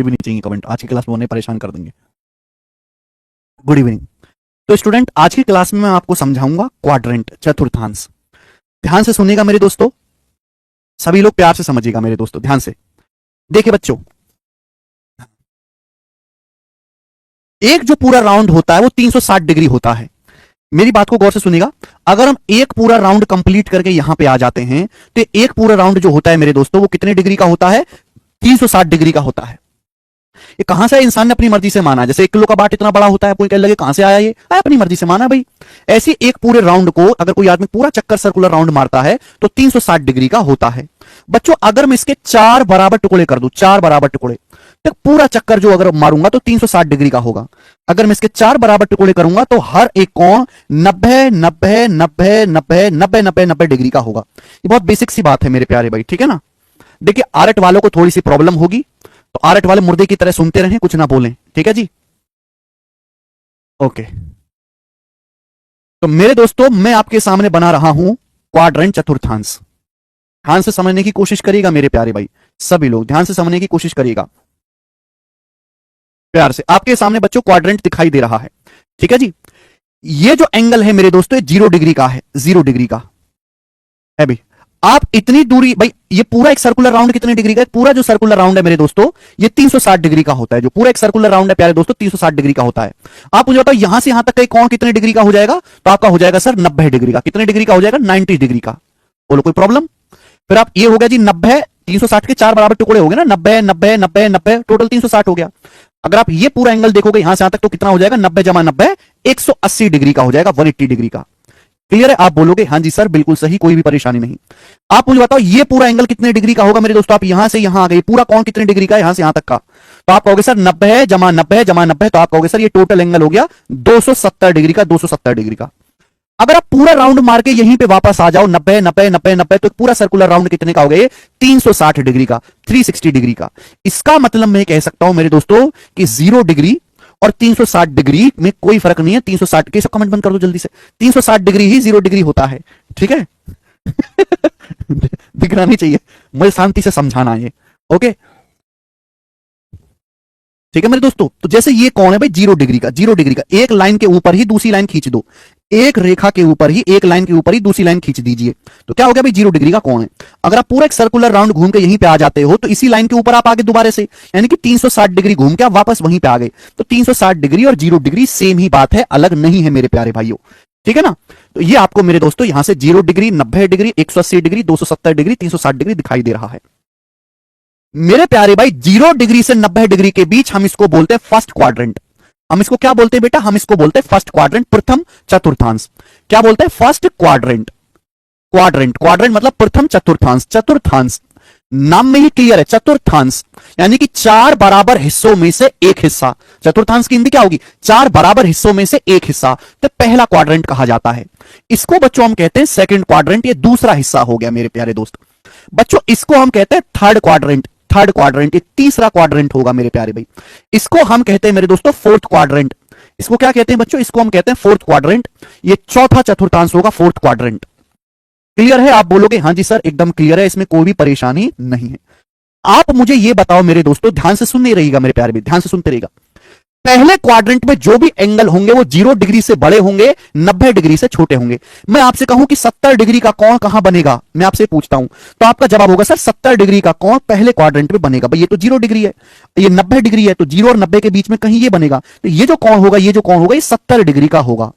भी नहीं चाहिए कमेंट, आज की क्लास में उन्हें परेशान कर देंगे। Good evening. तो स्टूडेंट, आज की क्लास में मैं आपको समझाऊंगा क्वाड्रेंट, चतुर्थांश। ध्यान से सुनिएगा मेरे दोस्तों, सभी लोग प्यार से समझिएगा मेरे दोस्तों, ध्यान से। देखिए बच्चों, एक जो पूरा राउंड होता है वो 360 डिग्री होता है। मेरी बात को गौर से सुनिएगा, अगर हम एक पूरा राउंड कंप्लीट करके यहां पे आ जाते हैं तो एक पूरा राउंड जो होता है मेरे दोस्तों वो कितने डिग्री का होता है? 360 डिग्री का होता है। ये कहां से इंसान ने अपनी मर्जी से माना? जैसे 1 किलो का बाट इतना बड़ा होता है, कोई कहने लगे कहां से आया ये? आया अपनी मर्जी से माना भाई। ऐसी एक पूरे राउंड को अगर कोई आदमी पूरा चक्कर सर्कुलर राउंड मारता है तो 360 डिग्री का होता है। बच्चों, अगर मैं इसके 4 बराबर टुकड़े कर दूं, 4 बराबर टुकड़े, तो पूरा चक्कर जो अगर मारूंगा तो 360 डिग्री का होगा। अगर मैं इसके 4 बराबर टुकड़े करूंगा तो हर एक कोण 90 90 90 90 90 90 90 डिग्री का होगा। ये बहुत बेसिक सी बात है मेरे प्यारे भाई, ठीक है ना। देखिए, आरट वालों को थोड़ी सी प्रॉब्लम होगी तो आरट वाले मुर्दे की तरह सुनते रहें, कुछ ना बोलें, ठीक है जी। ओके, तो मेरे दोस्तों मैं आपके सामने बना रहा हूं क्वाड्रेंट, चतुर्थांश। ध्यान से समझने की कोशिश करिएगा मेरे प्यारे भाई, सभी लोग ध्यान से समझने की कोशिश करिएगा प्यार से। आपके सामने बच्चों क्वाड्रेंट दिखाई दे रहा है, ठीक है जी। ये जो एंगल है मेरे दोस्तों, ये 0 डिग्री का है, 0 डिग्री का है भाई। आप इतनी दूरी, भाई ये पूरा एक सर्कुलर राउंड कितने डिग्री का है? पूरा जो सर्कुलर राउंड है मेरे दोस्तों ये 360 डिग्री का होता है। जो पूरा एक सर्कुलर राउंड है प्यारे दोस्तों 360 डिग्री का होता है। आप मुझे बताओ यहां से यहां तक का कोण कितने डिग्री का हो जाएगा? तो आपका हो जाएगा सर 90 डिग्री का। कितने डिग्री का हो जाएगा? 90 डिग्री का। बोलो कोई प्रॉब्लम? फिर आप, ये हो गया जी 90, 360 के 4 बराबर टुकड़े हो गए ना, 90 90 90 90, टोटल 360 हो गया। अगर आप ये पूरा एंगल देखोगे यहां से यहां तक तो कितना हो जाएगा? 90 जमा 90 180 डिग्री का हो जाएगा, 180 डिग्री का। क्लियर है? आप बोलोगे हाँ जी सर बिल्कुल सही, कोई भी परेशानी नहीं। आप मुझे बताओ ये पूरा एंगल कितने डिग्री का होगा मेरे दोस्तों? आप यहां से यहां आ गए, पूरा कोण कितने डिग्री का है यहां से यहां तक का? तो आप कहोगे सर 90 जमा 90 जमा 90, तो आप कहोगे सर ये टोटल एंगल हो गया 270 डिग्री का, 270 डिग्री का। अगर आप पूरा राउंड मार के यहीं पे वापस आ जाओ 90 90 90 90, तो पूरा सर्कुलर राउंड कितने का हो गया? 360 डिग्री का, 360 डिग्री का। इसका मतलब मैं कह सकता हूं मेरे दोस्तों कि 0 डिग्री और 360 डिग्री में कोई फर्क नहीं है। 360 के सब कमेंट बंद कर दो जल्दी से। 360 डिग्री ही 0 डिग्री होता है, ठीक है। दिखना नहीं चाहिए, मुझे शांति से समझाना है ये, ओके ठीक है मेरे दोस्तों। तो जैसे ये कोण है भाई 0 डिग्री का, 0 डिग्री का, एक लाइन के ऊपर ही दूसरी लाइन खींच दो, एक रेखा के ऊपर ही, एक लाइन के ऊपर ही दूसरी लाइन खींच दीजिए, तो क्या हो गया भाई? 0 डिग्री का कोण है। अगर आप पूरा एक सर्कुलर राउंड घूम के यहीं पे आ जाते हो तो इसी लाइन के ऊपर आप आगे दोबारा से, यानी कि 360 डिग्री घूम के आप वापस वहीं पे आ गए। तो 360 डिग्री और 0 डिग्री सेम ही बात है, अलग नहीं है मेरे प्यारे भाइयों, ठीक है ना। तो ये आपको मेरे दोस्तों यहां से 0 degree, 90 degree, 180 degree, 270 degree, 360 degree दिखाई दे रहा है मेरे प्यारे भाई। 0 डिग्री से 90 डिग्री के बीच हम इसको बोलते हैं फर्स्ट क्वाड्रेंट। हम इसको क्या बोलते हैं बेटा? हम इसको बोलते हैं फर्स्ट क्वाड्रेंट, प्रथम चतुर्थांश। क्या बोलते हैं? First quadrant. क्वाड्रेंट, क्वाड्रेंट मतलब प्रथम चतुर्थांश। चतुर्थांश नाम में ही क्लियर है, चतुर्थांश यानी कि 4 बराबर हिस्सों में से एक हिस्सा। चतुर्थांश की हिंदी क्या होगी? 4 बराबर हिस्सों में से एक हिस्सा, तो पहला क्वाड्रेंट कहा जाता है। इसको बच्चों हम कहते हैं सेकंड क्वाड्रेंट, ये दूसरा हिस्सा हो गया मेरे प्यारे दोस्त। बच्चों इसको हम कहते हैं थर्ड क्वाड्रेंट, थर्ड क्वाड्रेंट, ये तीसरा क्वाड्रेंट होगा मेरे प्यारे भाई। इसको हम कहते हैं मेरे दोस्तों फोर्थ क्वाड्रेंट। इसको क्या कहते हैं बच्चों? इसको हम कहते हैं फोर्थ क्वाड्रेंट। ये चौथा चतुर्थांश होगा, फोर्थ क्वाड्रेंट। क्लियर है? आप बोलोगे हाँ जी सर एकदम क्लियर है, इसमें कोई भी परेशानी नहीं है। आप मुझे ये बताओ मेरे दोस्तों, ध्यान से सुनने रहिएगा मेरे प्यारे भाई, ध्यान से सुनते रहिएगा। पहले क्वाड्रेंट में जो भी एंगल होंगे वो 0 डिग्री से बड़े होंगे, 90 डिग्री से छोटे होंगे। मैं आपसे कहूं कि 70 डिग्री का कोण कहां बनेगा, मैं आपसे पूछता हूं, तो आपका जवाब होगा सर 70 डिग्री का कोण पहले क्वाड्रेंट में बनेगा। भाई ये तो 0 डिग्री है, ये 90 डिग्री है, तो 0 और 90 के बीच में कहीं ये बनेगा, तो ये जो कोण होगा, ये जो कोण होगा ये 70 डिग्री का होगा।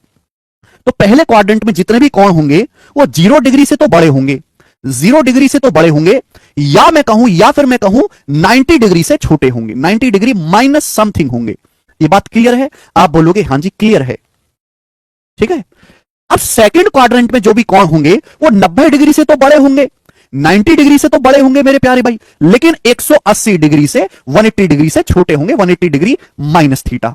तो पहले क्वाड्रेंट में जितने भी कोण होंगे वो 0 डिग्री से तो बड़े होंगे, 0 डिग्री से तो बड़े होंगे, या मैं कहूं, या फिर मैं कहूं 90 डिग्री से छोटे होंगे, 90 डिग्री माइनस समथिंग होंगे। ये बात क्लियर है? आप बोलोगे हाँ जी क्लियर है, ठीक है। अब सेकंड क्वाड्रेंट में जो भी कोण होंगे वो 90 डिग्री से तो बड़े होंगे, 90 डिग्री से तो बड़े होंगे मेरे प्यारे भाई, लेकिन 180 डिग्री से, 180 डिग्री से छोटे होंगे, 180 डिग्री माइनस थीटा।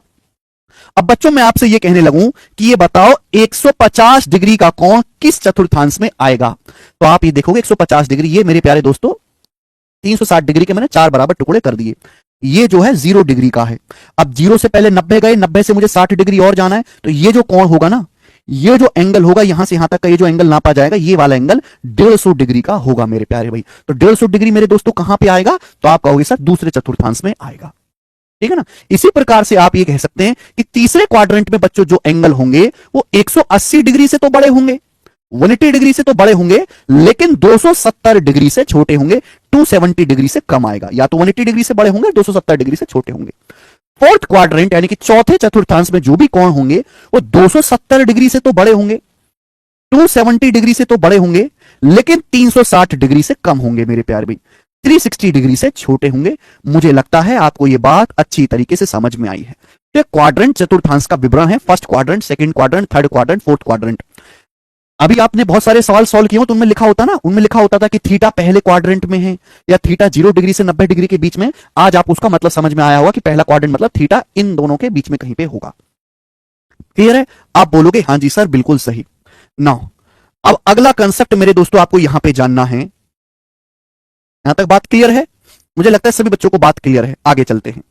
अब बच्चों मैं आपसे ये कहने लगूं कि ये बताओ 150 डिग्री का कोण किस चतुर्थांश में आएगा? तो आप ये देखोगे 150 डिग्री, ये मेरे प्यारे दोस्तों 360 डिग्री के मैंने 4 बराबर टुकड़े कर दिए, ये जो है 0 डिग्री का है। अब 0 से पहले 90 गए, 90 से मुझे 60 डिग्री और जाना है, तो ये जो कोण होगा ना, ये जो एंगल होगा यहां से यहां तक का, ये जो एंगल नापा जाएगा, ये वाला एंगल 150 डिग्री का होगा मेरे प्यारे भाई। तो 150 डिग्री मेरे दोस्तों कहां पे आएगा? तो आप कहोगे सर दूसरे चतुर्थांश में आएगा। ठीक है ना। इसी प्रकार से आप ये कह सकते हैं कि तीसरे क्वाड्रेंट में बच्चों जो एंगल होंगे वो 180 डिग्री से तो बड़े होंगे, 180 डिग्री से तो बड़े होंगे, लेकिन 270 डिग्री से छोटे होंगे, 270 डिग्री से कम आएगा। या तो 180 डिग्री से बड़े होंगे, 270 डिग्री से छोटे होंगे। फोर्थ क्वाड्रेंट यानी कि चौथे चतुर्थांश में जो भी कोण होंगे वो 270 डिग्री से तो बड़े होंगे, 270 डिग्री से तो बड़े होंगे, लेकिन 360 डिग्री से कम होंगे मेरे प्यारे भाई, 360 डिग्री से छोटे होंगे। मुझे लगता है आपको यह बात अच्छी तरीके से समझ में आई है। तो क्वाड्रेंट चतुर्थांश का विवरण है, first quadrant, second quadrant, third quadrant, fourth quadrant. अभी आपने बहुत सारे सवाल सॉल्व किए हो तो उनमें लिखा होता ना, उनमें लिखा होता था कि थीटा पहले क्वाड्रेंट में है या थीटा 0 डिग्री से 90 डिग्री के बीच में। आज आप उसका मतलब समझ में आया होगा कि पहला क्वाड्रेंट मतलब थीटा इन दोनों के बीच में कहीं पे होगा। क्लियर है? आप बोलोगे हाँ जी सर बिल्कुल सही। नाउ अब अगला कंसेप्ट मेरे दोस्तों आपको यहां पे जानना है। यहां तक बात क्लियर है? मुझे लगता है सभी बच्चों को बात क्लियर है। आगे चलते हैं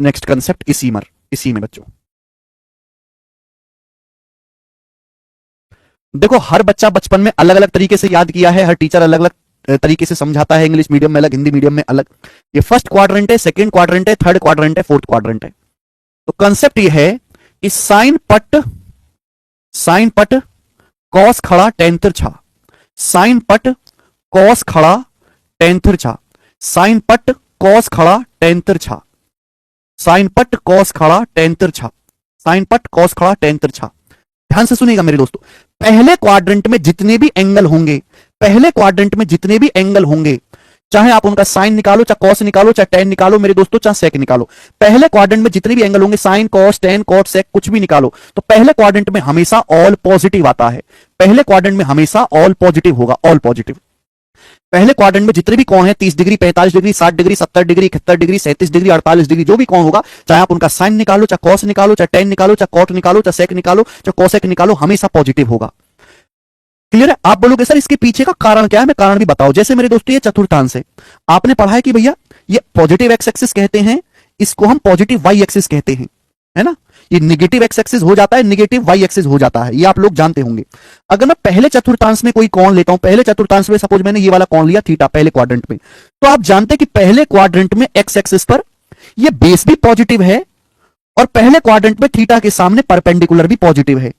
नेक्स्ट कंसेप्ट इसी में बच्चों। देखो हर बच्चा बचपन में अलग अलग तरीके से याद किया है, हर टीचर अलग अलग तरीके से समझाता है, इंग्लिश मीडियम में अलग, हिंदी मीडियम में अलग। ये फर्स्ट क्वाड्रेंट है, सेकंड क्वाड्रेंट है, थर्ड क्वाड्रेंट है, फोर्थ क्वाड्रेंट है। तो कंसेप्ट ये है कि साइन पट कॉस खड़ा टेन तिरछा, साइन पट कॉस खड़ा टेन तिरछा, साइन पट कॉस खड़ा टेन तिरछा, साइन पट कॉस खड़ा टेन तिरछा, साइन पट कॉस खड़ा टेन तिरछा। ध्यान से सुनिएगा मेरे दोस्तों, पहले क्वाड्रेंट में जितने भी एंगल होंगे, पहले क्वाड्रेंट में जितने भी एंगल होंगे, चाहे आप उनका साइन निकालो, चाहे कॉस निकालो, चाहे टेन निकालो मेरे दोस्तों, चाहे सेक निकालो, पहले क्वाड्रेंट में जितने भी एंगल होंगे, sine cos tan cot sec कुछ भी निकालो, तो पहले क्वाड्रेंट में हमेशा ऑल पॉजिटिव आता है। पहले क्वाड्रेंट में हमेशा ऑल पॉजिटिव होगा, ऑल पॉजिटिव। पहले क्वाड्रेंट में जितने भी कोण हैं 30 degree, 45 degree, 60 degree, 70 degree, 71 degree, 37 degree, 48 degree, जो भी कोण होगा, चाहे आप उनका साइन निकालो, चाहे कॉस निकालो, चाहे टेन निकालो, चाहे कॉट निकालो, चाहे सेक निकालो, चाहे कॉसेक निकालो, हमेशा पॉजिटिव होगा। क्लियर है? आप बोलोगे सर इसके पीछे का कारण क्या है, मैं कारण भी बताओ। जैसे मेरे दोस्तों ये चतुर्थांश है, आपने पढ़ा है कि भैया ये पॉजिटिव एक्स एक्सिस कहते हैं, इसको हम पॉजिटिव वाई एक्सिस कहते हैं, है ना। ये निगेटिव एक्स एक्सिस हो जाता है, निगेटिव वाई एक्सिस हो जाता है, ये आप लोग जानते होंगे। अगर मैं पहले चतुर्थांश में कोई कोण लेता हूं, पहले चतुर्थांश में सपोज मैंने ये वाला कोण लिया थीटा पहले क्वाड्रेंट में, तो आप जानते हैं कि पहले क्वाड्रेंट में एक्स एक्सिस पर ये बेस भी पॉजिटिव है और पहले क्वाड्रेंट में थीटा के सामने परपेंडिकुलर भी पॉजिटिव है,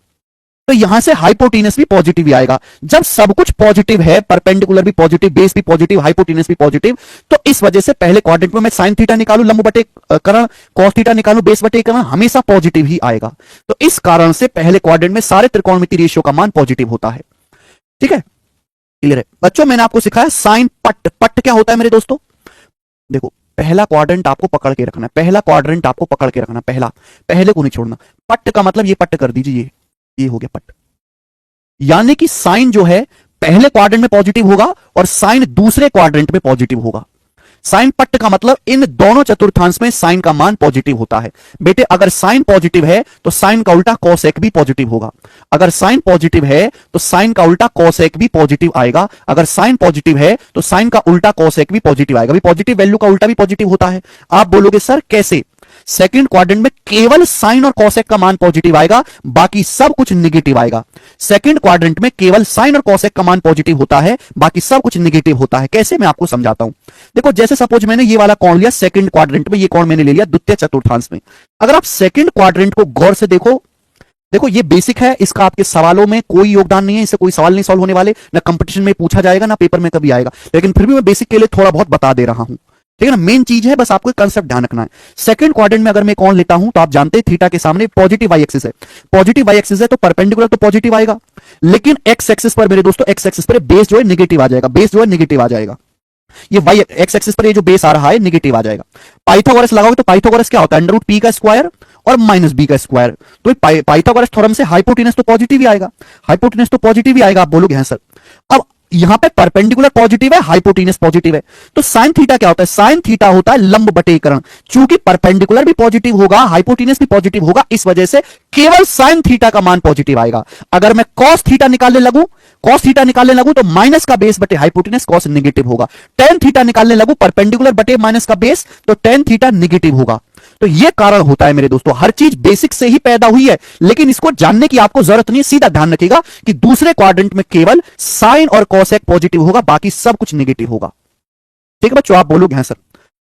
तो यहां से हाइपोटेनस भी पॉजिटिव ही आएगा। जब सब कुछ पॉजिटिव है, परपेंडिकुलर भी पॉजिटिव, बेस भी पॉजिटिव, हाइपोटेनस भी पॉजिटिव, तो इस वजह से पहले क्वाड्रेंट में मैं साइन थीटा निकालू लंब बटे कर्ण, कॉस थीटा निकालू बेस बटे कर्ण, हमेशा पॉजिटिव ही आएगा। तो इस कारण से पहले क्वाड्रेंट में सारे त्रिकोणमितीय रेशियो का मान पॉजिटिव होता है। ठीक है, क्लियर है बच्चों? मैंने आपको सिखाया साइन पट। पट क्या होता है मेरे दोस्तों? देखो पहला क्वाड्रेंट आपको पकड़ के रखना है, पहला क्वाड्रेंट आपको पकड़ के रखना, पहले को नहीं छोड़ना। पट का मतलब ये पट कर दीजिए, ये हो गया पट। यानी कि साइन जो है पहले क्वाड्रेंट में पॉजिटिव होगा और साइन दूसरे क्वाड्रेंट में पॉजिटिव होगा। साइन पट्ट का मतलब इन दोनों चतुर्थांश में साइन का मान पॉजिटिव होता है। बेटे अगर साइन पॉजिटिव है तो साइन का उल्टा कोसेक भी पॉजिटिव होगा, अगर साइन पॉजिटिव है तो साइन का उल्टा कोसेक भी पॉजिटिव आएगा, अगर साइन पॉजिटिव है तो साइन का उल्टा कोसेक भी पॉजिटिव आएगा। पॉजिटिव वैल्यू का उल्टा भी पॉजिटिव होता है। आप बोलोगे सर कैसे? सेकंड क्वाड्रेंट में केवल साइन और कॉसेक का मान पॉजिटिव आएगा, बाकी सब कुछ नेगेटिव आएगा। सेकंड क्वाड्रेंट में केवल साइन और कॉसेक का मान पॉजिटिव होता है, बाकी सब कुछ नेगेटिव होता है। कैसे? मैं आपको समझाता हूं। देखो जैसे सपोज मैंने ये वाला कोण लिया सेकंड क्वाड्रेंट में, ये कोण मैंने ले लिया द्वितीय चतुर्थांश में। अगर आप सेकंड क्वाड्रेंट को गौर से देखो, देखो ये बेसिक है, इसका आपके सवालों में कोई योगदान नहीं है, इससे कोई सवाल नहीं सॉल्व होने वाले, ना कंपटीशन में पूछा जाएगा ना पेपर में कभी आएगा, लेकिन फिर भी मैं बेसिक के लिए थोड़ा बहुत बता दे रहा हूं। ठीक है ना, मेन चीज है, बस आपको कंसेप्ट ध्यान रखना है। सेकंड क्वाड्रेंट में अगर मैं कोण लेता हूं तो आप जानते हैं थीटा के सामने पॉजिटिव वाई एक्सिस है, पॉजिटिव वाई एक्सिस है तो परपेंडिकुलर तो पॉजिटिव आएगा, लेकिन एक्स एक्सिस पर मेरे दोस्तों, एक्स एक्सिस पर बेस जो है नेगेटिव आ जाएगा, बेस जो है नेगेटिव आ जाएगा। ये वाई एक्स एक्सिस पर ये जो बेस आ रहा है नेगेटिव आ जाएगा। पाइथागोरस लगाओगे तो पाइथागोरस क्या होता है? अंडर रूट पी का स्क्वायर और माइनस बी का स्क्वायर। तो पाइथागोरस थ्योरम से हाइपोटेनस तो पॉजिटिव ही आएगा, हाइपोटेनस तो पॉजिटिव ही आएगा। आप बोलोगे हैं सर, अब यहां पे परपेंडिकुलर पॉजिटिव है, हाइपोटेनस पॉजिटिव है, तो साइन थीटा क्या होता है? साइन थीटा होता है लंब बटे कर्ण। चूंकि परपेंडिकुलर भी पॉजिटिव होगा, हाइपोटेनस भी पॉजिटिव होगा, इस वजह से केवल साइन थीटा का मान पॉजिटिव आएगा। अगर मैं कॉस थीटा निकालने लगूं, कॉस थीटा निकालने लगूं तो माइनस का बेस बटे हाइपोटेनस कॉस नेगेटिव होगा। टेन थीटा निकालने लगूं परपेंडिकुलर बटे माइनस का बेस, तो टेन थीटा नेगेटिव होगा। तो यह कारण होता है मेरे दोस्तों, हर चीज बेसिक से ही पैदा हुई है, लेकिन इसको जानने की आपको जरूरत नहीं है। सीधा ध्यान रखिएगा कि दूसरे क्वाड्रेंट में केवल साइन और कॉसेक पॉजिटिव होगा, बाकी सब कुछ नेगेटिव होगा। ठीक है बच्चों? आप बोलोगे हैं सर,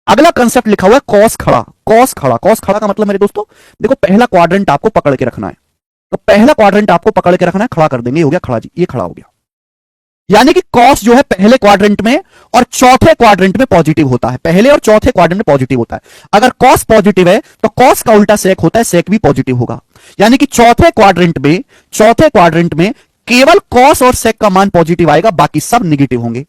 अगला कंसेप्ट लिखा हुआ है कॉस खड़ा। कॉस खड़ा, कॉस खड़ा का मतलब मेरे दोस्तों देखो, पहला क्वाड्रेंट आपको पकड़ के रखना है, तो पहला क्वाड्रेंट आपको पकड़ के रखना है, खड़ा कर देंगे, ये हो गया खड़ा जी, ये खड़ा हो गया। यानी कि कॉस जो है पहले क्वाड्रेंट में और चौथे क्वाड्रेंट में पॉजिटिव होता है, पहले और चौथे क्वाड्रेंट में पॉजिटिव होता है। अगर कॉस पॉजिटिव है तो कॉस का उल्टा सेक होता है, सेक भी पॉजिटिव होगा। यानी कि चौथे क्वाड्रेंट में केवल कॉस और सेक का मान पॉजिटिव आएगा, बाकी सब निगेटिव होंगे।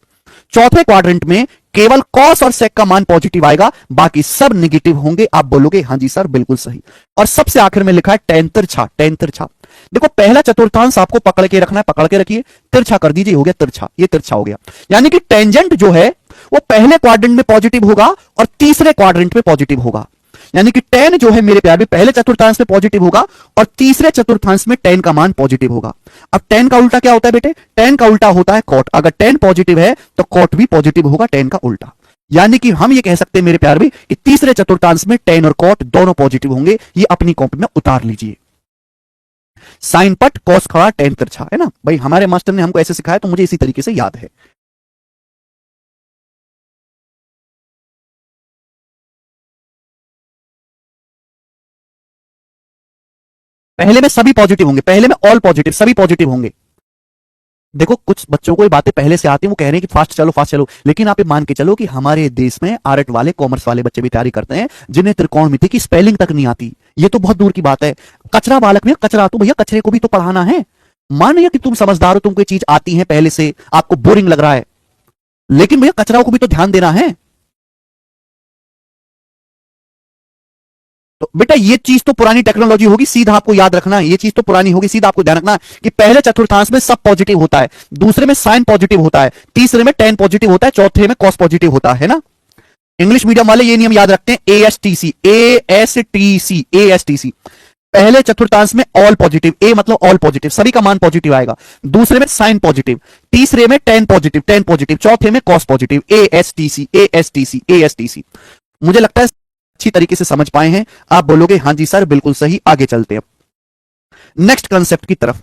चौथे क्वाड्रेंट में केवल कॉस और सेक का मान पॉजिटिव आएगा, बाकी सब निगेटिव होंगे। आप बोलोगे हां जी सर बिल्कुल सही। और सबसे आखिर में लिखा है टेन तिरछा। टेन तिरछा देखो, पहला चतुर्थांश आपको पकड़ के रखना है, पकड़ के रखिए, तिरछा कर दीजिए, हो गया तिरछा, ये तिरछा हो गया। यानी कि टेंजेंट जो है वो पहले क्वाड्रेंट में पॉजिटिव होगा और तीसरे क्वाड्रेंट में पॉजिटिव होगा। यानी कि टेन जो है मेरे प्यारे पहले चतुर्थांश में पॉजिटिव होगा और तीसरे चतुर्थांश में टेन का मान पॉजिटिव होगा। अब टेन का उल्टा क्या होता है बेटे? टेन का उल्टा होता है कॉट। अगर टेन पॉजिटिव है तो कॉट भी पॉजिटिव होगा, टेन का उल्टा। यानी कि हम ये कह सकते हैं मेरे प्यारे भी कि तीसरे चतुर्थांश में टेन और कॉट दोनों पॉजिटिव होंगे। ये अपनी कॉपी में उतार लीजिए। साइन पट, कॉस खड़ा, टेन तिरछा, है ना भाई? हमारे मास्टर ने हमको ऐसे सिखाया तो मुझे इसी तरीके से याद है। पहले में सभी पॉजिटिव होंगे, पहले में ऑल पॉजिटिव, सभी पॉजिटिव होंगे। देखो कुछ बच्चों को ये बातें पहले से आती हैं, वो कह रहे हैं कि फास्ट चलो फास्ट चलो, लेकिन आप ये मान के चलो कि हमारे देश में आर्ट वाले, कॉमर्स वाले बच्चे भी तैयारी करते हैं जिन्हें त्रिकोणमिति की स्पेलिंग तक नहीं आती। ये तो बहुत दूर की बात है। कचरा बालक में कचरा, तो भैया कचरे को भी तो पढ़ाना है। मान लिया कि तुम समझदार हो, तुमको ये चीज आती है पहले से, आपको बोरिंग लग रहा है, लेकिन भैया कचराओं को भी तो ध्यान देना है। तो बेटा ये चीज तो पुरानी टेक्नोलॉजी होगी, सीधा आपको याद रखना है। ये चीज तो पुरानी होगी, सीधा आपको ध्यान रखना है कि पहले चतुर्थांश में सब पॉजिटिव होता है, दूसरे में साइन पॉजिटिव होता है, तीसरे में टेन पॉजिटिव होता है, चौथे में कॉस पॉजिटिव होता है ना। इंग्लिश मीडियम वाले ये नियम याद रखते हैं, एएसटीसी, एएसटीसी, एएसटीसी। पहले चतुर्थांश में ऑल पॉजिटिव, ए मतलब ऑल पॉजिटिव, सभी का मान पॉजिटिव आएगा, दूसरे में साइन पॉजिटिव, तीसरे में टेन पॉजिटिव, टेन पॉजिटिव, चौथे में कॉस पॉजिटिव। एएसटीसी, एएसटीसी, एएसटीसी। मुझे लगता है अच्छी तरीके से समझ पाए हैं। आप बोलोगे हां जी सर बिल्कुल सही। आगे चलते हैं नेक्स्ट कंसेप्ट की तरफ,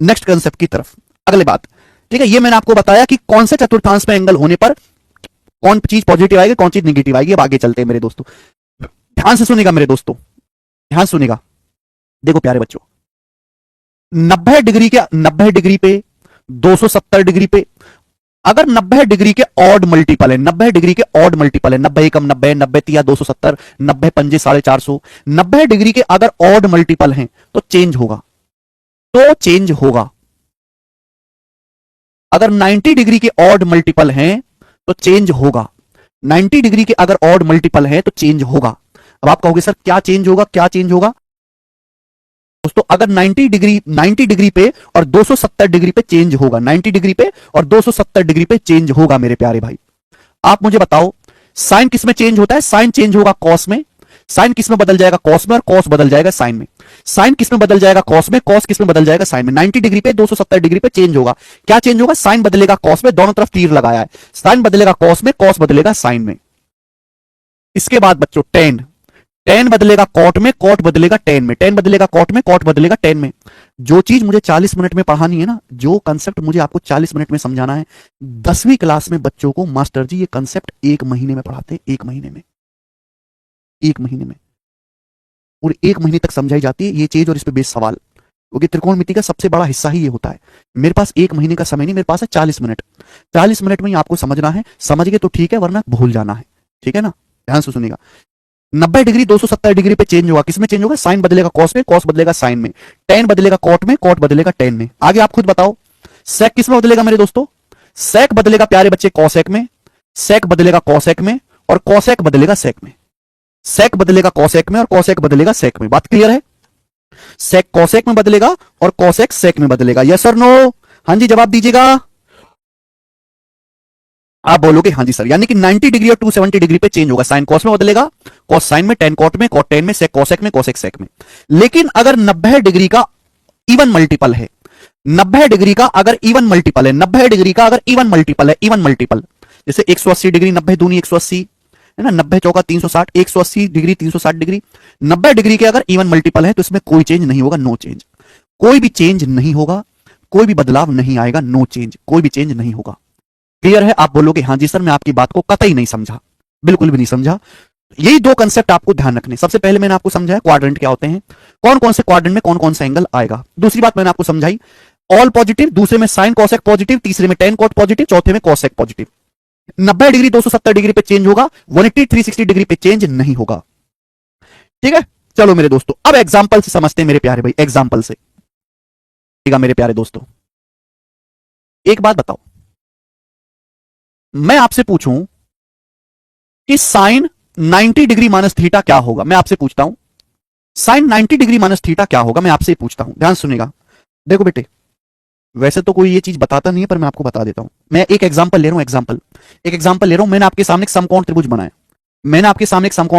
नेक्स्ट कंसेप्ट की तरफ। अगले बात, ठीक है, ये मैंने आपको बताया कि कौन से चतुर्थांश में एंगल होने पर कौन चीज पॉजिटिव आएगी, कौन चीज निगेटिव आएगी। अब आगे चलते हैं मेरे दोस्तों, ध्यान से सुनेगा मेरे दोस्तों, ध्यान सुनेगा। देखो प्यारे बच्चों, 90 डिग्री पे, 270 डिग्री पे, अगर 90 डिग्री के ऑड मल्टीपल है, 90 डिग्री के ऑड मल्टीपल है, 90 एकम 90, 90 तिया 270, 90 पंजे 450, 90 डिग्री के अगर ऑड मल्टीपल हैं तो चेंज होगा, तो चेंज होगा। अगर 90 डिग्री के ऑड मल्टीपल हैं तो चेंज होगा, 90 डिग्री के अगर ऑड मल्टीपल है तो चेंज होगा। अब आप कहोगे सर क्या चेंज होगा, क्या चेंज होगा? दोस्तों अगर 90 डिग्री पे और 270 डिग्री पे चेंज होगा, 90 डिग्री पे और 270 डिग्री पे चेंज होगा मेरे प्यारे भाई। आप मुझे बताओ साइन किस में चेंज होता है? साइन चेंज होगा कॉस में, साइन किस में बदल जाएगा? कॉस में, और कॉस बदल जाएगा साइन में। साइन किस में बदल जाएगा? कॉस में, कॉस किस में बदल जाएगा? साइन में। 90 डिग्री पे 270 डिग्री पे चेंज होगा। क्या चेंज होगा? साइन बदलेगा कॉस में, दोनों तरफ तीर लगाया है, साइन बदलेगा कॉस में, कॉस बदलेगा साइन में। इसके बाद बच्चों टेन, टेन बदलेगा कॉट में, कॉट बदलेगा टेन में, टेन बदलेगा कॉट में, कॉट बदलेगा टेन में। जो चीज मुझे 40 मिनट में पढ़ानी है ना, जो कंसेप्ट मुझे आपको 40 मिनट में समझाना है, 10वीं क्लास में बच्चों को मास्टर जी ये कंसेप्ट 1 महीने में पढ़ाते हैं, 1 महीने में, 1 महीने में, और 1 महीने तक समझाई जाती है ये चीज और इस पे बेस सवाल, क्योंकि त्रिकोणमिति का सबसे बड़ा हिस्सा ही ये होता है। मेरे पास 1 महीने का समय नहीं, मेरे पास है 40 मिनट। 40 मिनट में ही आपको समझना है, समझ गए तो ठीक है, वरना भूल जाना है, ठीक है ना? ध्यान से सुनिएगा। 90 डिग्री 270 डिग्री पे चेंज होगा, किसमें चेंज होगा? साइन बदलेगा कॉस में, कॉस बदलेगा साइन में, टेन बदलेगा कॉट में, कॉट बदलेगा टेन में। आगे आप खुद बताओ सेक किसमें बदलेगा मेरे दोस्तों? सेक बदलेगा प्यारे बच्चे कॉसेक में, सेक बदलेगा कॉसेक में, और कॉसेक बदलेगा सेक में, सेक बदलेगा कॉसेक में और कॉसेक बदलेगा सेक में। बात क्लियर है? सेक कॉसेक में बदलेगा और कॉसेक सेक में बदलेगा। यस और नो? हाँ जी जवाब दीजिएगा। आप बोलोगे हाँ जी सर। यानी कि 90 डिग्री और 270 डिग्री पे चेंज होगा, साइन कॉस में बदलेगा, कॉस साइन में, टेन कॉट में, कॉट टेन में, सेक कॉसेक में, कॉसेक सेक में। लेकिन अगर 90 डिग्री का इवन मल्टीपल है, 90 डिग्री का अगर इवन मल्टीपल है, 90 डिग्री का अगर इवन मल्टीपल है, इवन मल्टीपल, जैसे 180 डिग्री, 90 दूनी 180 है ना, 90 चौका 360, 180 डिग्री 360 डिग्री, 90 डिग्री के अगर इवन मल्टीपल है तो इसमें कोई चेंज नहीं होगा, नो चेंज, कोई भी चेंज नहीं होगा, कोई भी बदलाव नहीं आएगा, नो चेंज, कोई भी चेंज नहीं होगा। क्लियर है? आप बोलोगे हाँ जी सर, मैं आपकी बात को कतई नहीं समझा, बिल्कुल भी नहीं समझा। यही दो कंसेप्ट आपको ध्यान रखने। सबसे पहले मैंने आपको समझाया क्वाड्रेंट क्या होते हैं, कौन कौन से क्वाड्रेंट में कौन कौन सा एंगल आएगा। दूसरी बात मैंने आपको समझाई ऑल पॉजिटिव, दूसरे में साइन कॉसेक पॉजिटिव, तीसरे में टेन कॉट पॉजिटिव, चौथे में कॉसेक पॉजिटिव। 90 डिग्री 270 डिग्री पे चेंज होगा, 180 360 डिग्री पे चेंज नहीं होगा। ठीक है, चलो मेरे दोस्तों अब एग्जाम्पल से समझते हैं मेरे प्यारे भाई, एग्जाम्पल से मेरे प्यारे दोस्तों। एक बात बताओ, मैं आपसे पूछूं कि साइन 90 डिग्री माइनस थीटा क्या होगा, मैं आपसे पूछता हूं साइन 90 डिग्री माइनस थीटा क्या होगा, मैं आपसे पूछता हूं, ध्यान सुनिएगा। देखो बेटे, वैसे तो कोई ये चीज बताता नहीं है पर मैं आपको बता देता हूं। मैं एक एग्जांपल ले रहा हूं, एक एग्जांपल ले रहा हूं। मैंने आपके सामने एक समकोण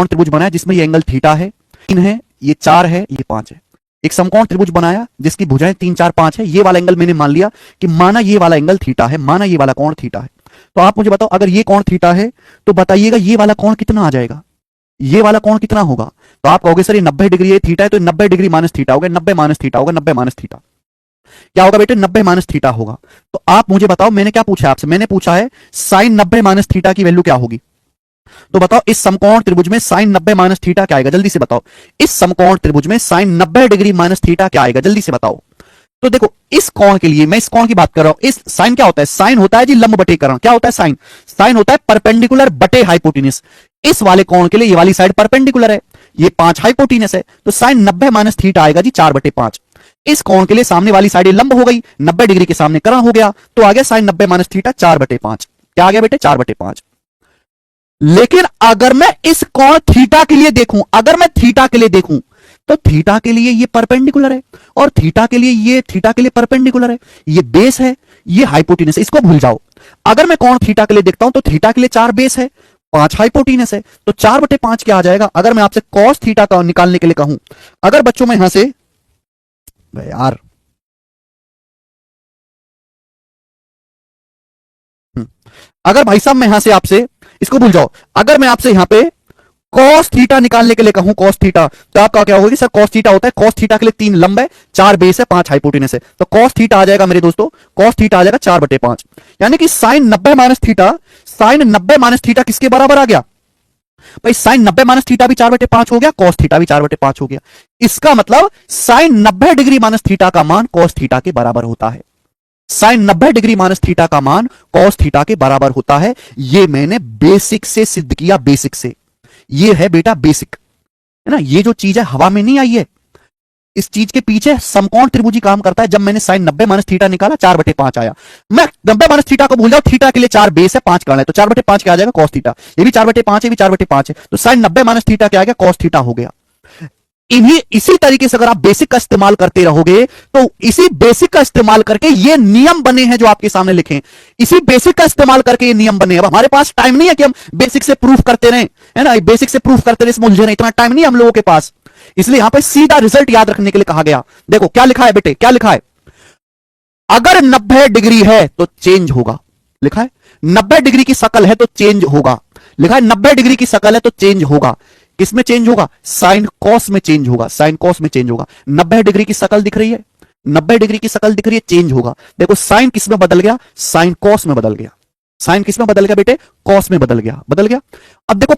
त्रिभुज बनाया, जिसमें ये एंगल थीटा है, 3 है, ये 4 है, ये 5 है। एक समकोण त्रिभुज बनाया जिसकी भुजाएं 3 4 5 है। ये वाला एंगल मैंने मान लिया कि माना ये वाला एंगल थीटा है, माना ये वाला कोण थीटा है। तो आप मुझे बताओ, अगर ये कोण थीटा है तो बताइएगा ये वाला कोण कितना आ जाएगा, ये वाला कोण कितना होगा। तो आप कहोगे सर ये 90 डिग्री है, थीटा है, तो 90 डिग्री माइनस थीटा होगा, 90 माइनस थीटा होगा, 90 माइनस थीटा क्या होगा बेटे, 90 माइनस थीटा होगा। तो आप मुझे बताओ, मैंने क्या पूछा आपसे, मैंने पूछा है साइन 90 माइनस थीटा की वैल्यू क्या होगी। तो बताओ इस समकोण त्रिभुज में साइन 90 माइनस थीटा क्या आएगा, जल्दी से बताओ। इस समकोण त्रिभुज में साइन 90 डिग्री माइनस थीटा क्या आएगा, जल्दी से बताओ। तो देखो इस कोण के लिए, मैं इस कोण की बात कर रहा हूं, इस साइन क्या होता है, साइन होता है जी लंब बटे कर्ण। क्या होता है साइन, साइन होता है परपेंडिकुलर बटे हाइपोटेन्यूस। इस वाले कोण के लिए ये वाली साइड परपेंडिकुलर है, ये 5 हाइपोटेन्यूस है, तो साइन 90 माइनस थीटा आएगा जी 4/5। इस कोण के लिए सामने वाली साइड लंब हो गई, 90 डिग्री के सामने कर्ण हो गया, तो आ गया साइन 90 माइनस थीटा 4/5। क्या आ गया बेटे, 4/5। लेकिन अगर मैं इस कोण थीटा के लिए देखूं, अगर मैं थीटा के लिए देखूं, तो थीटा के लिए ये परपेंडिकुलर है, और थीटा के लिए ये थीटा के लिए परपेंडिकुलर है, ये बेस है, ये हाइपोटेनस है, इसको भूल जाओ। अगर मैं कोण थीटा के लिए देखता हूं तो थीटा के लिए 4 बेस है, 5 हाइपोटेनस है, तो 4/5 क्या आ जाएगा। अगर मैं आपसे कॉस थीटा का निकालने के लिए कहूं, अगर बच्चों में यहां से यार अगर भाई साहब मैं यहां से आपसे, इसको भूल जाओ, अगर मैं आपसे यहां पे कॉस थीटा निकालने के लिए कहूं, कॉस थीटा, तो आपका क्या होगी सर, कॉस थीटा होता है, कॉस थीटा के लिए 3 लंब है, 4 बेस है, 5 हाइपोटेनस है, तो कॉस थीटा आ जाएगा मेरे दोस्तों, कॉस थीटा आ जाएगा 4/5। यानी कि sine 90 minus theta, sine 90 minus theta किसके बराबर आ गया भाई, साइन 90 माइनस थीटा भी 4/5 हो गया, कॉस थीटा भी 4/5 हो गया। इसका मतलब साइन 90 डिग्री माइनस थीटा का मान कॉस थीटा के बराबर होता है, साइन 90 डिग्री माइनस थीटा का मान कॉस थीटा के बराबर होता है। ये मैंने बेसिक से सिद्ध किया, बेसिक से। ये है बेटा बेसिक, है ना, ये जो चीज है हवा में नहीं आई है, इस चीज के पीछे समकोण त्रिभुजी काम करता है। जब मैंने साइन 90 माइनस थीटा निकाला 4/5 आया, मैं 90 माइनस थीटा को भूल जाओ, थीटा के लिए 4 बेस है, 5 कर्ण है, तो 4/5 क्या आ जाएगा, कॉस थीटा। ये भी 4/5 है, भी 4/5 है, तो साइन 90 माइनस थीटा क्या आ गया, कॉस थीटा हो गया। इसी तरीके से अगर आप बेसिक का इस्तेमाल करते रहोगे, तो इसी बेसिक का इस्तेमाल करके ये नियम बने हैं जो आपके सामने लिखे, इसी बेसिक का इस्तेमाल करके ये नियम बने। अब हमारे पास टाइम नहीं है कि हम बेसिक से प्रूफ करते रहे, है ना, बेसिक से प्रूफ करते रहे, इसमें उलझे रहे, इतना टाइम नहीं है हम लोगों के पास। इसलिए यहां पर सीधा रिजल्ट याद रखने के लिए कहा गया। देखो क्या लिखा है बेटे, क्या लिखा है, अगर 90 डिग्री है तो चेंज होगा, लिखा है 90 डिग्री की शकल है तो चेंज होगा, लिखा है 90 डिग्री की शकल है तो चेंज होगा। किसमें चेंज होगा, साइन कॉस में चेंज होगा, साइन कॉस में चेंज होगा। 90 डिग्री की शकल दिख रही है, 90 डिग्री की शकल दिख रही है, चेंज होगा। देखो साइन किस में बदल गया, साइन कॉस में बदल गया, साइन किस में बदल गया बेटे, कॉस में बदल गया, बदल गया। अब देखो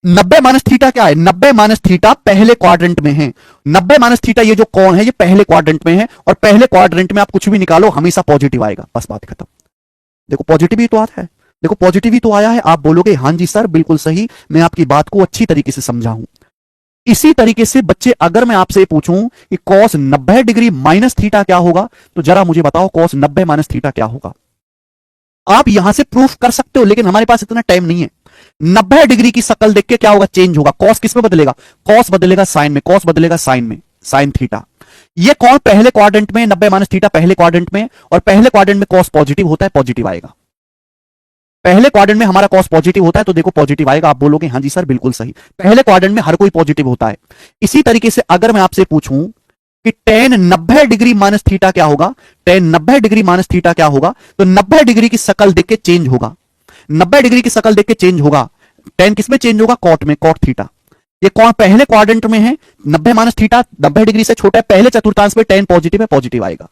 90 माइनस थीटा क्या है, 90 माइनस थीटा पहले क्वाड्रेंट में है, 90 माइनस थीटा ये जो कोण है ये पहले क्वाड्रेंट में है, और पहले क्वाड्रेंट में आप कुछ भी निकालो हमेशा पॉजिटिव आएगा, बस बात खत्म। देखो पॉजिटिव ही तो आता है, देखो पॉजिटिव ही तो आया है। आप बोलोगे हां जी सर बिल्कुल सही, मैं आपकी बात को अच्छी तरीके से समझा हूं। इसी तरीके से बच्चे अगर मैं आपसे पूछूं कि कॉस 90 डिग्री माइनस थीटा क्या होगा, तो जरा मुझे बताओ कॉस 90 माइनस थीटा क्या होगा। आप यहां से प्रूफ कर सकते हो, लेकिन हमारे पास इतना टाइम नहीं है। 90 डिग्री की शकल देख के क्या होगा, चेंज होगा। कॉस किस में बदलेगा, कॉस बदलेगा साइन में, कॉस बदलेगा साइन में, साइन थीटा। ये कौन पहले क्वाड्रेंट में, 90 माइनस थीटा पहले क्वाड्रेंट में, और पहले क्वाड्रेंट में कॉस पॉजिटिव होता है, पॉजिटिव आएगा। पहले क्वाड्रेंट में हमारा कॉस पॉजिटिव होता है तो देखो पॉजिटिव आएगा। आप बोलोगे हां जी सर बिल्कुल सही, पहले क्वाड्रेंट में हर कोई पॉजिटिव होता है। इसी तरीके से अगर मैं आपसे पूछूं कि टेन 90 डिग्री माइनस थीटा क्या होगा, टेन 90 डिग्री माइनस थीटा क्या होगा, तो 90 डिग्री की शकल देख के चेंज होगा, 90 डिग्री की शकल देख के चेंज होगा। टेन किसमें चेंज होगा, कॉट में, कॉट थीटा। ये कौन पहले क्वाड्रेंट में है, 90 माइनस थीटा 90 डिग्री से छोटा है, पहले चतुर्थांश में टेन पॉजिटिव है, पॉजिटिव आएगा।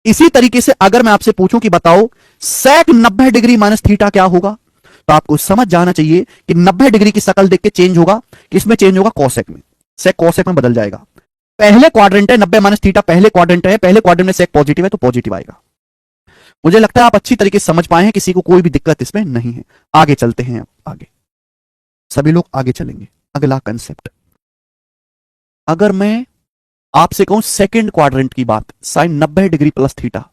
इसी तरीके से अगर मैं आपसे पूछूं कि बताओ सेक 90 डिग्री माइनस थीटा क्या होगा, तो आपको समझ जाना चाहिए कि 90 डिग्री की शकल देख के चेंज होगा, किसमें चेंज होगा, कॉसेक में। सेक कॉसेक में बदल जाएगा। पहले क्वाड्रेंट है 90 माइनस थीटा, पहले क्वाड्रेंट है, पहले क्वाड्रेंट में सेक पॉजिटिव है तो पॉजिटिव आएगा। मुझे लगता है आप अच्छी तरीके से समझ पाए हैं, किसी को कोई भी दिक्कत इसमें नहीं है। आगे चलते हैं, आगे सभी लोग आगे चलेंगे। अगला कंसेप्ट, अगर मैं आपसे कहूं सेकंड क्वाड्रेंट की बात, साइन 90 डिग्री प्लस थीटा,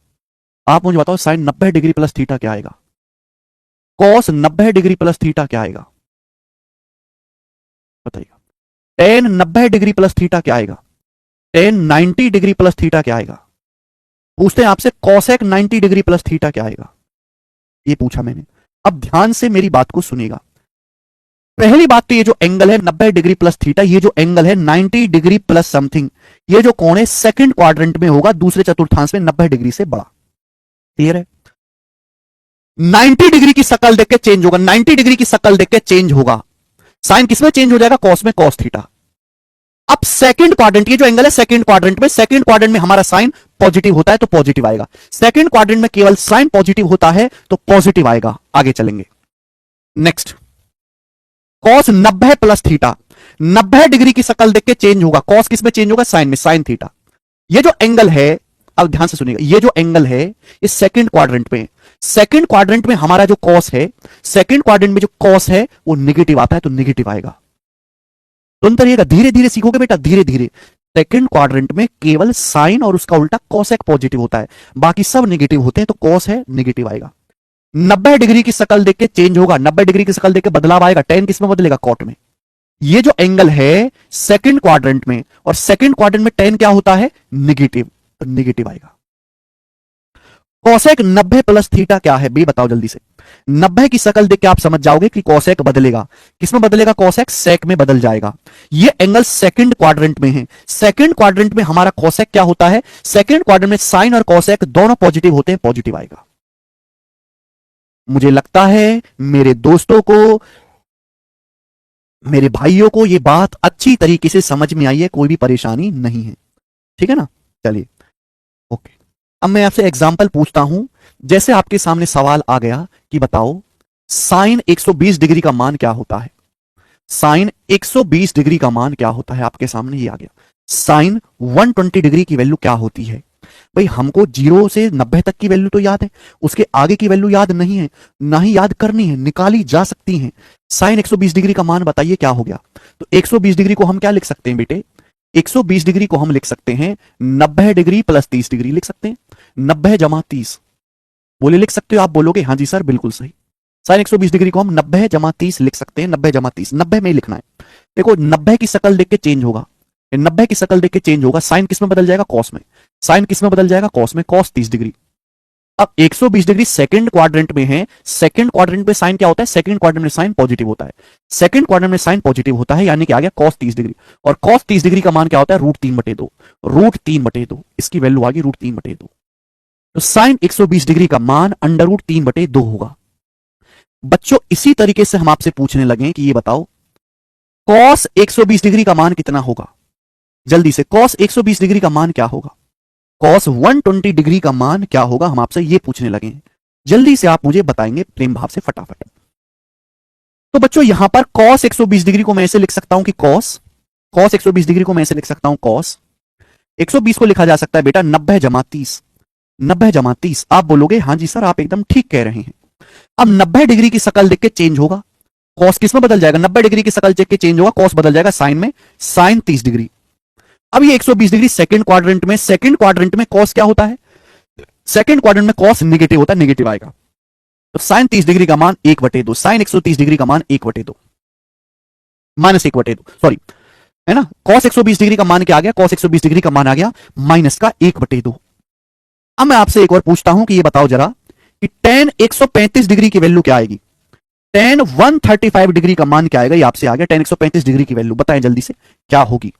आप मुझे बताओ साइन 90 डिग्री प्लस थीटा क्या आएगा, कॉस 90 डिग्री प्लस थीटा क्या आएगा, बताइएगा। टेन 90 डिग्री प्लस थीटा क्या आएगा, टेन 90 डिग्री प्लस थीटा क्या आएगा। पूछते हैं आपसे कॉसेक 90 डिग्री प्लस थीटा क्या आएगा, ये पूछा मैंने। अब ध्यान से मेरी बात को सुनिएगा। पहली बात तो ये जो एंगल है 90 डिग्री प्लस थीटा, ये जो एंगल है 90 डिग्री प्लस समथिंग, ये जो कोण है सेकंड क्वाड्रेंट में होगा, दूसरे चतुर्थांश में 90 डिग्री से बड़ा। क्लियर है? 90 डिग्री की शकल देख के चेंज होगा, 90 डिग्री की शकल देख के चेंज होगा। साइन किसमें चेंज हो जाएगा, कॉस में, कॉस थीटा। अब सेकंड क्वाड्रेंट, ये जो एंगल है सेकंड क्वाड्रेंट में, सेकंड क्वाड्रेंट में हमारा साइन पॉजिटिव होता है तो पॉजिटिव आएगा। सेकंड क्वाड्रेंट में केवल साइन पॉजिटिव होता है तो पॉजिटिव आएगा। आगे चलेंगे। Next, cos 90 plus theta, 90 degree की शकल देख के चेंज होगा। कॉस किस में चेंज होगा, साइन में, साइन थीटा। ये जो एंगल है, अब ध्यान से सुनिएगा, ये जो एंगल है ये सेकंड क्वाड्रेंट में, सेकंड क्वाड्रेंट में हमारा जो कॉस है, सेकंड क्वाड्रेंट में जो कॉस है वो निगेटिव आता है तो निगेटिव आएगा। सुनते रहिएगा, धीरे धीरे सीखोगे बेटा, धीरे धीरे। सेकंड क्वाड्रेंट में केवल साइन और उसका उल्टा कॉसेक पॉजिटिव होता है, बाकी सब नेगेटिव होते हैं तो कॉस है निगेटिव आएगा। 90 डिग्री की शकल देख के चेंज होगा, 90 डिग्री की शकल देख के बदलाव आएगा। टेन किस में बदलेगा, कॉट में। ये जो एंगल है सेकंड क्वाड्रेंट में, और सेकंड क्वाड्रेंट में टेन क्या होता है, निगेटिव, तो निगेटिव आएगा। कॉसेक 90 प्लस थीटा क्या है बे, बताओ जल्दी से। 90 की शकल देख के आप समझ जाओगे कि कॉसेक बदलेगा। किसमें बदलेगा, कॉसेक, सेक में बदल जाएगा। ये एंगल सेकंड क्वाड्रेंट में है, सेकंड क्वाड्रेंट में हमारा कॉसेक क्या होता है, सेकंड क्वाड्रेंट में साइन और कॉसेक दोनों पॉजिटिव होते हैं, पॉजिटिव आएगा। मुझे लगता है मेरे दोस्तों को, मेरे भाइयों को ये बात अच्छी तरीके से समझ में आई है, कोई भी परेशानी नहीं है। ठीक है ना, चलिए ओके। अब मैं आपसे एग्जाम्पल पूछता हूं, जैसे आपके सामने सवाल आ गया कि बताओ साइन 120 डिग्री का मान क्या होता है, साइन 120 डिग्री का मान क्या होता है, आपके सामने ये आ गया। साइन 120 डिग्री की वैल्यू क्या होती है। भाई हमको 0 से 90 तक की वैल्यू तो याद है, उसके आगे की वैल्यू याद नहीं है, ना ही याद करनी है, निकाली जा सकती है। साइन 120 डिग्री का मान बताइए क्या हो गया। तो 120 डिग्री को हम क्या लिख सकते हैं बेटे, 120 डिग्री को हम लिख सकते हैं 90 डिग्री प्लस 30 डिग्री लिख सकते हैं, 90 जमा 30। बोले लिख सकते हो, आप बोलोगे हाँ जी सर बिल्कुल सही। साइन 120 डिग्री को हम 90 जमा 30 लिख सकते हैं, 90 जमा 30, 90 में ही लिखना है। देखो 90 की शकल देख के चेंज होगा, 90 की शकल देख के चेंज होगा। साइन किस में बदल जाएगा, कॉस में, साइन किस में बदल जाएगा, कॉस में, कॉस 30 डिग्री। अब 120 डिग्री सेकंड क्वाड्रेंट में है, सेकंड क्वाड्रेंट में साइन क्या होता है, सेकंड क्वाड्रेंट में साइन पॉजिटिव होता है, सेकंड क्वाड्रेंट में साइन पॉजिटिव होता है, यानी कि आ गया कॉस 30 डिग्री। और कॉस 30 डिग्री का मान क्या होता है, √3/2, √3/2, इसकी वैल्यू आ गई √3/2। तो साइन 120 डिग्री का मान √3/2 होगा। बच्चों इसी तरीके से हम आपसे पूछने लगे कि ये बताओ कॉस 120 डिग्री का मान कितना होगा, जल्दी से, कॉस 120 डिग्री का मान क्या होगा, कॉस 120 डिग्री का मान क्या होगा, हम आपसे ये पूछने लगे हैं। जल्दी से आप मुझे बताएंगे प्रेम भाव से फटाफट। तो बच्चों यहां पर कॉस 120 डिग्री को मैं ऐसे लिख सकता हूं कि कॉस 120 डिग्री को मैं ऐसे लिख सकता हूं, कॉस 120 को लिखा जा सकता है बेटा 90 जमा 30, 90 जमा 30। आप बोलोगे हाँ जी सर आप एकदम ठीक कह रहे हैं। अब 90 डिग्री की शकल देख के चेंज होगा, कॉस किस में बदल जाएगा, 90 डिग्री की शकल देख के चेंज होगा, कॉस बदल जाएगा साइन में, साइन 30 डिग्री। अब ये 120 डिग्री सेकंड क्वाड्रेंट में, सेकंड क्वाड्रेंट में कॉस क्या होता है, सेकंड क्वाड्रेंट में कॉस निगेटिव होता है, निगेटिव आएगा। तो साइन 30 डिग्री का मान 1/2, साइन 130 डिग्री का मान 1/2, माइनस 1/2, सॉरी, है ना। कॉस 120 डिग्री का मान क्या आ गया, कॉस 120 डिग्री का मान आ गया माइनस का 1/2। अब मैं आपसे एक और पूछता हूं कि ये बताओ जरा कि टेन 135 डिग्री की वैल्यू क्या आएगी, टेन 135 डिग्री का मान क्या आएगा, ये आपसे आ गया। टेन 135 डिग्री की वैल्यू बताएं जल्दी से क्या होगी।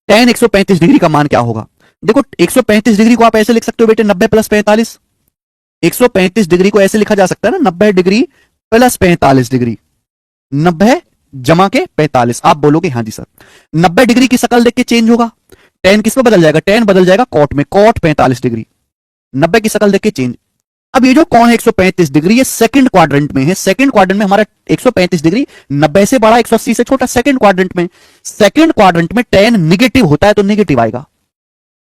टेन 135 डिग्री का मान क्या होगा। देखो 135 डिग्री को आप ऐसे लिख सकते हो बेटे 90 + 45, 135 डिग्री को ऐसे लिखा जा सकता है ना, 90 डिग्री प्लस 45 डिग्री, 90 जमा के 45। आप बोलोगे हाँ जी सर। 90 डिग्री की शक्ल देख के चेंज होगा, टेन किस में बदल जाएगा, टेन बदल जाएगा कॉट में, कॉट 45 डिग्री, 90 की शक्ल देख के चेंज। अब ये जो कोण है 135 डिग्री, ये सेकंड क्वाड्रेंट में है। सेकंड क्वाड्रेंट में हमारा 135 डिग्री 90 से बड़ा 180 से छोटा, सेकंड क्वाड्रेंट में। सेकंड क्वाड्रेंट में टेन निगेटिव होता है तो निगेटिव आएगा।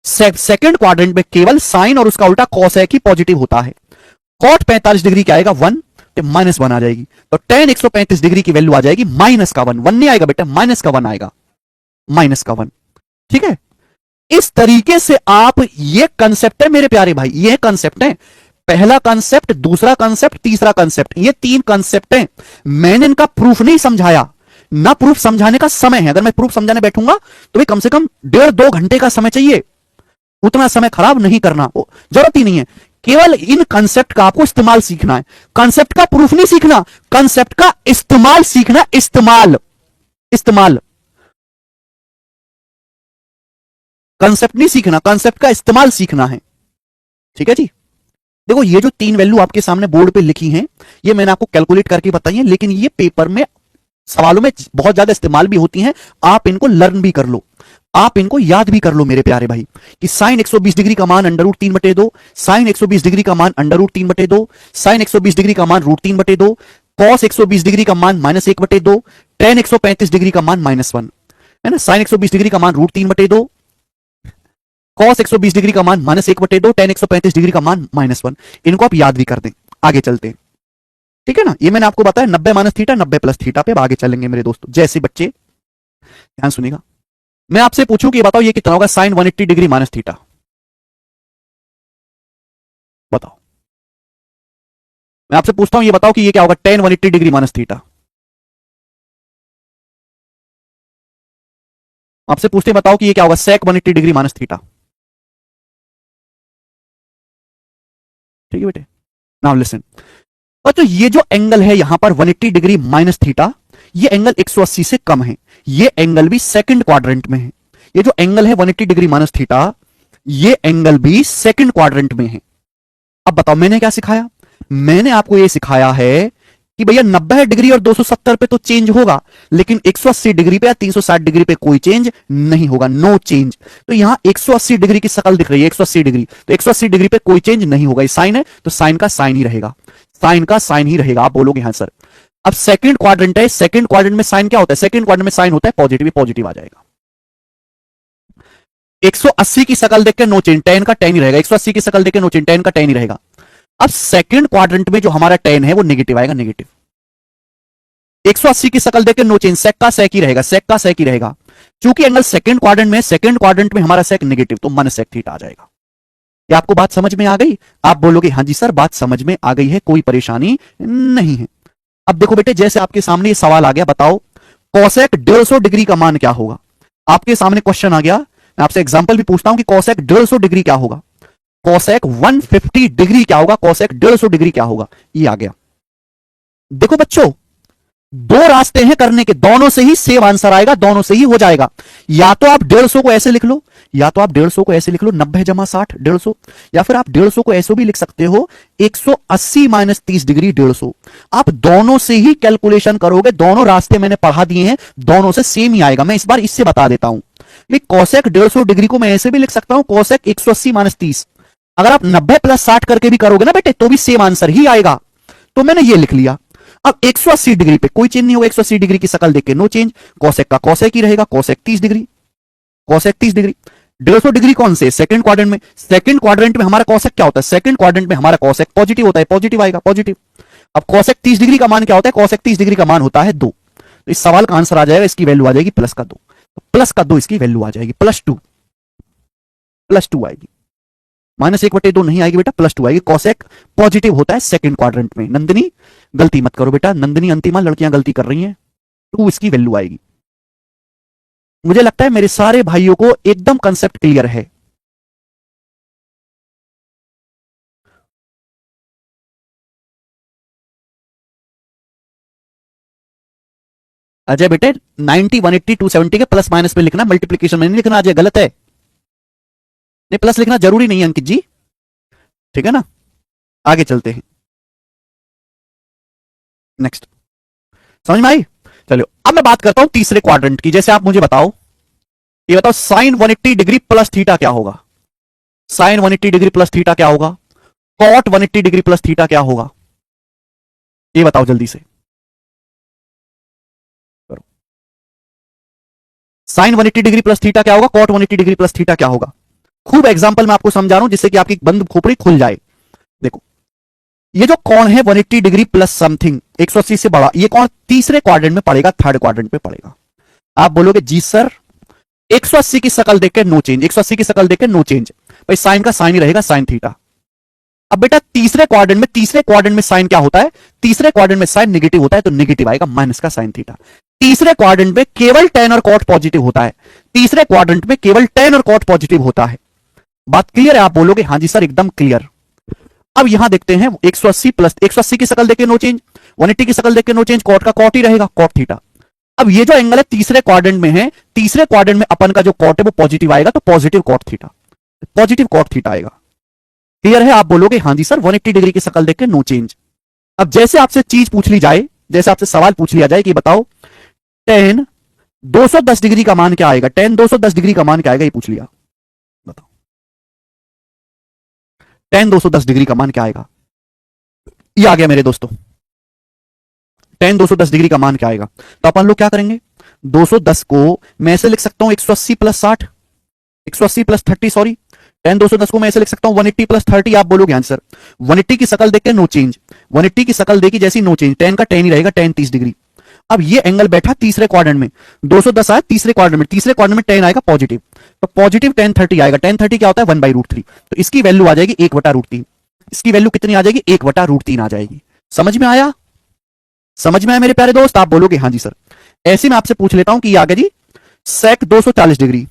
सेकंड क्वाड्रेंट में केवल साइन और उसका उल्टा कॉसेक ही पॉजिटिव होता है। कॉट 45 डिग्री क्या आएगा, 1, तो -1 आ जाएगी। तो टेन 135 डिग्री की वैल्यू आ जाएगी -1, 1 नहीं आएगा बेटा, -1 आएगा, -1। ठीक है, इस तरीके से आप, ये कंसेप्ट है मेरे प्यारे भाई, ये कंसेप्ट है। पहला कंसेप्ट, दूसरा कंसेप्ट, तीसरा कंसेप्ट, ये 3 कंसेप्ट हैं। मैंने इनका प्रूफ नहीं समझाया ना, प्रूफ समझाने का समय है। अगर मैं प्रूफ समझाने बैठूंगा तो भी कम से कम 1.5-2 घंटे का समय चाहिए। उतना समय खराब नहीं करना, जरूरत ही नहीं है। केवल इन कंसेप्ट का आपको इस्तेमाल सीखना है। कंसेप्ट का प्रूफ नहीं सीखना, कंसेप्ट का इस्तेमाल सीखना। इस्तेमाल, इस्तेमाल, कंसेप्ट नहीं सीखना, कंसेप्ट का इस्तेमाल सीखना है। ठीक है जी। देखो ये जो 3 वैल्यू आपके सामने बोर्ड पे लिखी हैं, ये मैंने आपको कैलकुलेट करके बताई है, लेकिन ये पेपर में सवालों में बहुत ज्यादा इस्तेमाल भी होती हैं। आप इनको लर्न भी कर लो, आप इनको याद भी कर लो मेरे प्यारे भाई, कि साइन 120 डिग्री का मान √3/2, साइन 120 डिग्री का मान √3/2, साइन 120 डिग्री का मान √3/2, कॉस 120 डिग्री का मान -1/2, टेन 135 डिग्री का मान -1 है ना। साइन 120 डिग्री का मान √3/2, कॉस 120 डिग्री का मान -1/2, टेन 135 डिग्री का मान -1। इनको आप याद भी कर दें, आगे चलते हैं। ठीक है ना, ये मैंने आपको बताया 90 - थीटा 90 + थीटा पे। अब आगे चलेंगे मेरे दोस्तों। जैसे बच्चे ध्यान सुनिएगा, मैं आपसे पूछूं कि बताओ ये कितना होगा साइन 180 डिग्री - थीटा, बताओ। मैं आपसे पूछता हूं ये बताओ कि ये क्या होगा टेन 180 डिग्री - थीटा। आपसे पूछते हैं बताओ कि ये क्या होगा सेक 180 डिग्री - थीटा। ठीक है बेटे, नाउ लिसन। और तो ये जो एंगल है यहां पर 180 डिग्री - थीटा, ये एंगल 180 से कम है। ये एंगल भी सेकंड क्वाड्रेंट में है। ये जो एंगल है 180 डिग्री - थीटा, ये एंगल भी सेकंड क्वाड्रेंट में है। अब बताओ मैंने क्या सिखाया, मैंने आपको ये सिखाया है कि भैया 90 डिग्री और 270 पे तो चेंज होगा, लेकिन 180 डिग्री पे या 360 डिग्री पे कोई चेंज नहीं होगा, नो चेंज। तो यहां 180 डिग्री की शक्ल दिख रही है, 180 डिग्री, तो 180 डिग्री पे कोई चेंज नहीं होगा। ये साइन है तो साइन का साइन ही रहेगा, साइन का साइन ही रहेगा। आप बोलोगे हाँ सर। अब सेकंड क्वाड्रेंट है, सेकंड क्वाड्रेंट में साइन क्या होता है, सेकंड क्वाड्रेंट में साइन होता है पॉजिटिव, पॉजिटिव आ जाएगा। 180 की शक्ल देख के नो चेंज, टेन का टेन ही रहेगा। 180 की शक्ल देख के नो चेंज, टेन का टेन ही रहेगा। अब सेकंड क्वाड्रेंट में जो हमारा टेन है वो नेगेटिव आएगा, नेगेटिव। 180 की शक्ल देख के नो चेंज, सेक का सेक ही रहेगा, सेक का सेक ही रहेगा। चूंकि एंगल सेकंड क्वाड्रेंट में, सेकंड क्वाड्रेंट में हमारा सेक नेगेटिव, तो -sec थीटा आ जाएगा। क्या आपको बात समझ में आ गई? आप बोलोगे हाँ जी सर बात समझ में आ गई है, कोई परेशानी नहीं है। अब देखो बेटे, जैसे आपके सामने ये सवाल आ गया, बताओ कॉसेक 150 डिग्री का मान क्या होगा। आपके सामने क्वेश्चन आ गया, मैं आपसे एग्जांपल भी पूछता हूं कि कॉसेक 150 डिग्री क्या होगा, कॉसेक 150 डिग्री क्या होगा, कॉसेक 150 डिग्री क्या होगा, ये आ गया। देखो बच्चों, 2 रास्ते हैं करने के, दोनों से ही सेम आंसर आएगा, दोनों से ही हो जाएगा। या तो आप 150 को ऐसे लिख लो, या तो आप 150 को ऐसे लिख लो 90 - 60 150, या फिर आप 150 को ऐसे भी लिख सकते हो 180 - 30 डिग्री 150। आप दोनों से ही कैलकुलेशन करोगे, दोनों रास्ते मैंने पढ़ा दिए हैं, दोनों से सेम ही आएगा। मैं इस बार इससे बता देता हूं, कॉसेक 150 डिग्री को मैं ऐसे भी लिख सकता हूं कॉसेक 180 - 30। अगर आप 90 + 60 करके भी करोगे ना बेटे तो भी सेम आंसर ही आएगा। तो मैंने ये लिख लिया। अब 180 डिग्री पे कोई चेंज नहीं होगा, 180 डिग्री की शक्ल देख के नो चेंज, कॉसेक का कॉसेक ही रहेगा, cosec 30 degree, cosec 30 degree. 150 degree कौन से, सेकंड क्वाड्रेंट में। सेकंड क्वाड्रेंट में हमारा कॉसेक क्या होता है, सेकंड क्वाड्रेंट में हमारा कॉसेक पॉजिटिव होता है, पॉजिटिव आएगा, पॉजिटिव। अब कॉसेक 30 डिग्री का मान क्या होता है, कॉसेक 30 डिग्री का मान होता है 2। तो इस सवाल का आंसर आ जाएगा, इसकी वैल्यू आ जाएगी +2, +2 इसकी वैल्यू आ जाएगी, +2 आएगी। -1/2 नहीं आएगी बेटा, +2 आएगी। कॉसेक पॉजिटिव होता है सेकंड क्वाड्रेंट में। नंदिनी गलती मत करो बेटा, नंदिनी अंतिमा लड़कियां गलती कर रही हैं, 2 इसकी वैल्यू आएगी। मुझे लगता है मेरे सारे भाइयों को एकदम कंसेप्ट क्लियर है। अजय बेटे 90 180 270 के प्लस माइनस में लिखना, मल्टीप्लीकेशन में नहीं लिखना। अजय गलत है, नहीं प्लस लिखना जरूरी नहीं है अंकित जी, ठीक है ना। आगे चलते हैं, नेक्स्ट। समझ में आई? चलो अब मैं बात करता हूं तीसरे क्वाड्रेंट की। जैसे आप मुझे बताओ, ये बताओ साइन 180 डिग्री प्लस थीटा क्या होगा? साइन 180 डिग्री प्लस थीटा क्या होगा? कॉट 180 डिग्री प्लस थीटा क्या होगा? ये बताओ जल्दी से करो। साइन 180 डिग्री प्लस थीटा क्या होगा? कॉट 180 डिग्री प्लस थीटा क्या होगा? खूब एग्जांपल मैं आपको समझा रहा हूं जिससे कि आपकी बंद खोपड़ी खुल जाए। देखो, ये जो कौन है 180 डिग्री प्लस समथिंग 180 से बड़ा, ये कौन तीसरे क्वाड्रेंट में पड़ेगा, थर्ड क्वाड्रेंट में पड़ेगा। आप बोलोगे जी सर 180 की शकल देख के नो चेंज, 180 की शकल देख के नो चेंज, भाई साइन का साइन ही रहेगा, साइन थीटा। अब बेटा तीसरे क्वाड्रेंट में साइन क्या होता है? तीसरे क्वाड्रेंट में साइन नेगेटिव होता है, तो नेगेटिव आएगा माइनस का साइन थीटा। तीसरे क्वाड्रेंट में केवल टेन और कॉट पॉजिटिव होता है, तीसरे क्वाड्रेंट में केवल टेन और कॉट पॉजिटिव होता है। बात क्लियर है? आप बोलोगे हाँ जी सर एकदम क्लियर। अब यहां देखते हैं 180 प्लस 180 की शकल देखे नो चेंज, 180 की शकल देखे नो चेंज, कॉट का कॉट ही रहेगा, कॉट थीटा। अब ये जो एंगल है तीसरे क्वाड्रेंट में है, तीसरे क्वाड्रेंट में अपन का जो कॉट है वो पॉजिटिव आएगा, तो positive cot theta, positive cot theta आएगा। क्लियर है? आप बोलोगे हाँ जी सर 180 डिग्री की शकल देख के नो चेंज। अब जैसे आपसे चीज पूछ ली जाए, जैसे आपसे सवाल पूछ लिया जाए कि बताओ टेन 210 डिग्री का मान क्या आएगा, टेन 210 डिग्री का मान क्या आएगा, ये पूछ लिया, बताओ टेन 210 डिग्री का मान क्या आएगा? ये आ गया मेरे दोस्तों, टेन 210 डिग्री का मान क्या आएगा? तो अपन लोग क्या करेंगे, 210 को मैं ऐसे लिख सकता हूं 180 प्लस 60, 180 प्लस 30, सॉरी, टेन 210 को मैं ऐसे लिख सकता हूं 180 प्लस 30। आप बोलोगे आंसर 180 की शकल देख के नो चेंज, 180 की शकल देखी जैसी नो चेंज, टेन का टेन ही रहेगा, टेन 30 डिग्री। अब ये एंगल बैठा तीसरे क्वाड्रेंट में, 210 आया तीसरे क्वाड्रेंट में, तीसरे क्वाड्रेंट में टेन आएगा पॉजिटिव, तो पॉजिटिव टेन 30 आएगा। टेन 30 क्या होता है? 1/√3, तो इसकी वैल्यू आ जाएगी 1/√3। इसकी वैल्यू कितनी आ जाएगी? 1/√3 आ जाएगी। समझ में आया? समझ में आया मेरे प्यारे दोस्त? आप बोलोगे हाँ जी सर। ऐसे मैं आपसे पूछ लेता हूं कि ये आ गया जी सेक 240 डिग्री,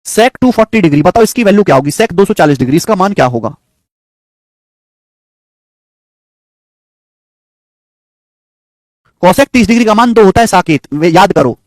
सेक 240 डिग्री, बताओ इसकी वैल्यू क्या होगी? सेक 240 डिग्री, इसका मान क्या होगा? कोसेक 30 डिग्री का मान 2 होता है साकेत, याद करो।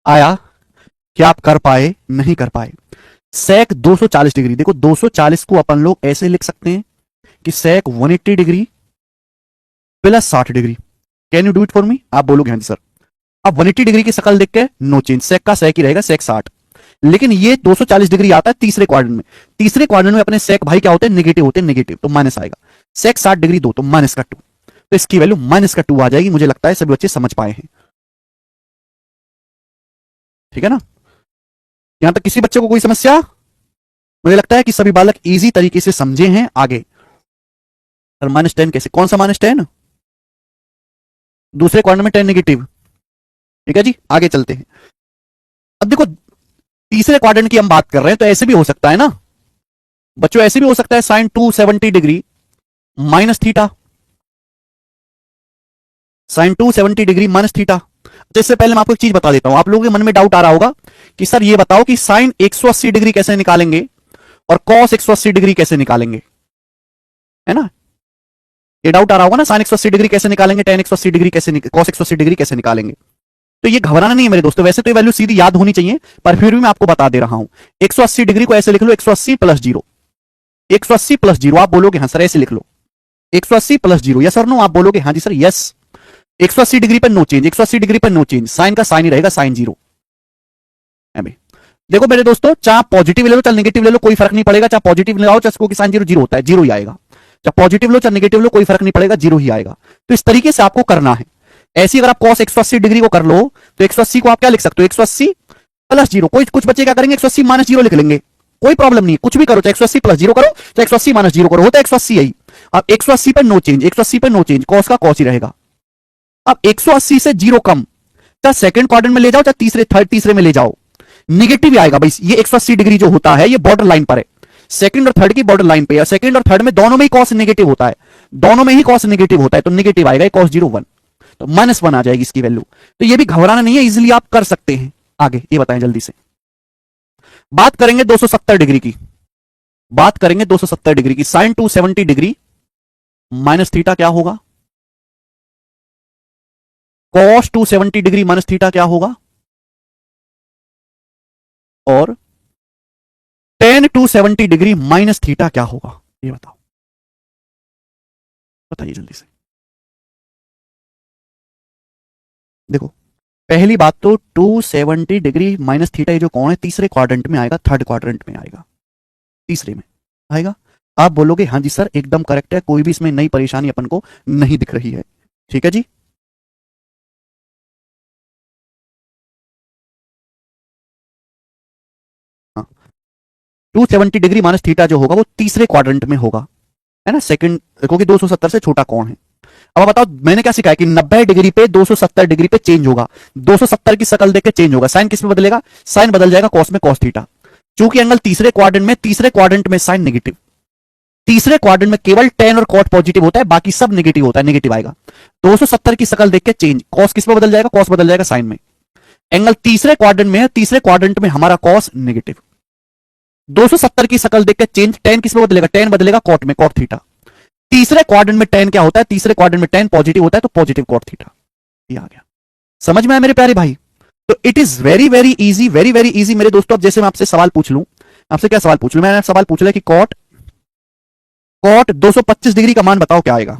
आया? क्या आप कर पाए? नहीं कर पाए। सेक 240 डिग्री, देखो 240 को अपन लोग ऐसे लिख सकते हैं कि सेक 180 degree plus 60 degree. Can you do it for me? आप बोलोगे हाँ जी सर। अब 180 डिग्री की शकल देख के नो चेंज, सेक का सेक ही रहेगा, सेक 60। लेकिन ये 240 डिग्री आता है तीसरे क्वाड्रेंट में, तीसरे क्वाड्रेंट में अपने सेक भाई क्या होते हैं? नेगेटिव होते हैं, नेगेटिव, तो माइनस आएगा। सेक 60 डिग्री दो तो माइनस का 2, तो इसकी वैल्यू माइनस का 2 आ जाएगी। मुझे लगता है सभी बच्चे समझ पाए हैं, ठीक है ना? यहां तक किसी बच्चे को कोई समस्या? मुझे लगता है कि सभी बालक इजी तरीके से समझे हैं। आगे सर -10 कैसे? कौन सा -10? दूसरे क्वाड्रेंट में 10 नेगेटिव, ठीक है जी। आगे चलते हैं। अब देखो तीसरे क्वाड्रेंट की हम बात कर रहे हैं, तो ऐसे भी हो सकता है ना बच्चों, ऐसे भी हो सकता है sine 270 degree minus theta, sine 270 degree minus theta. तो इससे पहले मैं आपको एक चीज बता देता हूं, आप लोगों के मन में डाउट आ रहा होगा कि सर ये बताओ कि साइन 180 डिग्री कैसे निकालेंगे और कॉस 180 डिग्री कैसे निकालेंगे, है ना? ये डाउट आ रहा होगा ना, साइन 180 डिग्री कैसे निकालेंगे, टेन 180 डिग्री कैसे, कॉस 180 डिग्री कैसे निकालेंगे। तो ये घबराना नहीं है मेरे दोस्तों, वैसे तो ये वैल्यू सीधी याद होनी चाहिए, पर फिर भी मैं आपको बता दे रहा हूं। 180 डिग्री को ऐसे लिख लो, 180 प्लस जीरो, 180 प्लस जीरो। आप बोलोगे हाँ सर ऐसे लिख लो, 180 प्लस जीरो, यस और नो? आप बोलोगे हाँ जी सर यस। 180 डिग्री पर नो चेंज, 180 डिग्री पर नो चेंज, साइन का साइन ही रहेगा, साइन जीरो। देखो मेरे दोस्तों, चाहे पॉजिटिव ले लो चाहे नेगेटिव ले लो, कोई फर्क नहीं पड़ेगा। चाहे पॉजिटिव ले आओ चाहे इसको, साइन जीरो जीरो होता है, जीरो ही आएगा। चाहे पॉजिटिव लो चाहे नेगेटिव लो, कोई फर्क नहीं पड़ेगा, जीरो ही आएगा। तो इस तरीके से आपको करना है। ऐसी अगर आप कॉस 180 डिग्री को कर लो तो 180 को आप क्या लिख सकते हो, 180 प्लस जीरो। कोई कुछ बच्चे क्या करेंगे, 180 माइनस जीरो लिख लेंगे, कोई प्रॉब्लम नहीं है, कुछ भी करो, चाहे 180 प्लस जीरो करो चाहे 180 माइनस जीरो करो, होता है 180 यही। अब 180 पे नो चेंज, 180 पे नो चेंज, कॉस का कॉस ही रहेगा। अब 180 से जीरो कम, चाहे सेकंड क्वाड्रेंट में ले जाओ चाहे तीसरे थर्ड तीसरे में ले जाओ, निगेटिव ही आएगा भाई। ये 180 डिग्री जो होता है ये बॉर्डर लाइन पर है, सेकंड और थर्ड की बॉर्डर लाइन पे, या सेकंड और थर्ड में दोनों में ही कॉस नेगेटिव होता है, दोनों में ही कॉस नेगेटिव होता है, तो नेगेटिव आएगा कॉस जीरो वन, तो माइनस वन आ जाएगी इसकी वैल्यू। तो ये भी घबराना नहीं है, इजिली आप कर सकते हैं। आगे ये बताएं जल्दी से, बात करेंगे 270 डिग्री की, बात करेंगे 270 डिग्री की। साइन 270 डिग्री माइनस थीटा क्या होगा, कॉस 270 डिग्री माइनस थीटा क्या होगा, और टेन 270 डिग्री माइनस थीटा क्या होगा, ये बताओ, बताइए जल्दी से। देखो पहली बात तो 270 डिग्री माइनस थीटा ये जो कौन है, तीसरे क्वाड्रेंट में आएगा, थर्ड क्वाड्रेंट में आएगा, तीसरे में आएगा। आप बोलोगे हाँ जी सर एकदम करेक्ट है, कोई भी इसमें नई परेशानी अपन को नहीं दिख रही है, ठीक है जी। हाँ, 270 डिग्री माइनस थीटा जो होगा वो तीसरे क्वाड्रेंट में होगा, है ना, सेकंड, क्योंकि 270 से छोटा कौन है। अब बताओ मैंने क्या सिखाया कि 90 डिग्री पे 270 डिग्री पे चेंज होगा, 270 की शक्ल देख के चेंज होगा, साइन किस में बदलेगा, साइन बदल जाएगा कॉस में, कॉस थीटा। चूंकि एंगल तीसरे क्वाड्रेंट में, तीसरे क्वाड्रेंट में साइन नेगेटिव, तीसरे क्वाड्रेंट में केवल टेन और कॉट पॉजिटिव होता है, बाकी सब नेगेटिव होता है, नेगेटिव आएगा। 270 की शक्ल देख के चेंज, कॉस किस में बदल जाएगा, कॉस बदल जाएगा साइन में। एंगल तीसरे क्वाड्रेंट में है, तीसरे क्वाड्रेंट में हमारा कॉस नेगेटिव, 270 की शक्ल देख के चेंज, टेन किस में बदलेगा, टेन बदलेगा कॉट में, कॉट थीटा। तीसरे क्वाड्रेंट में टेन क्या होता है, तीसरे क्वाड्रेंट में टेन पॉजिटिव होता है, तो पॉजिटिव कॉट थीटा। ये आ गया, समझ में आया मेरे प्यारे भाई। तो it is very very easy, very very easy मेरे दोस्तों। अब जैसे मैं आपसे सवाल पूछ लूं, आपसे क्या सवाल पूछ लूं, मैंने सवाल पूछ लिया कि कॉट, कॉट 225 डिग्री का मान बताओ क्या आएगा,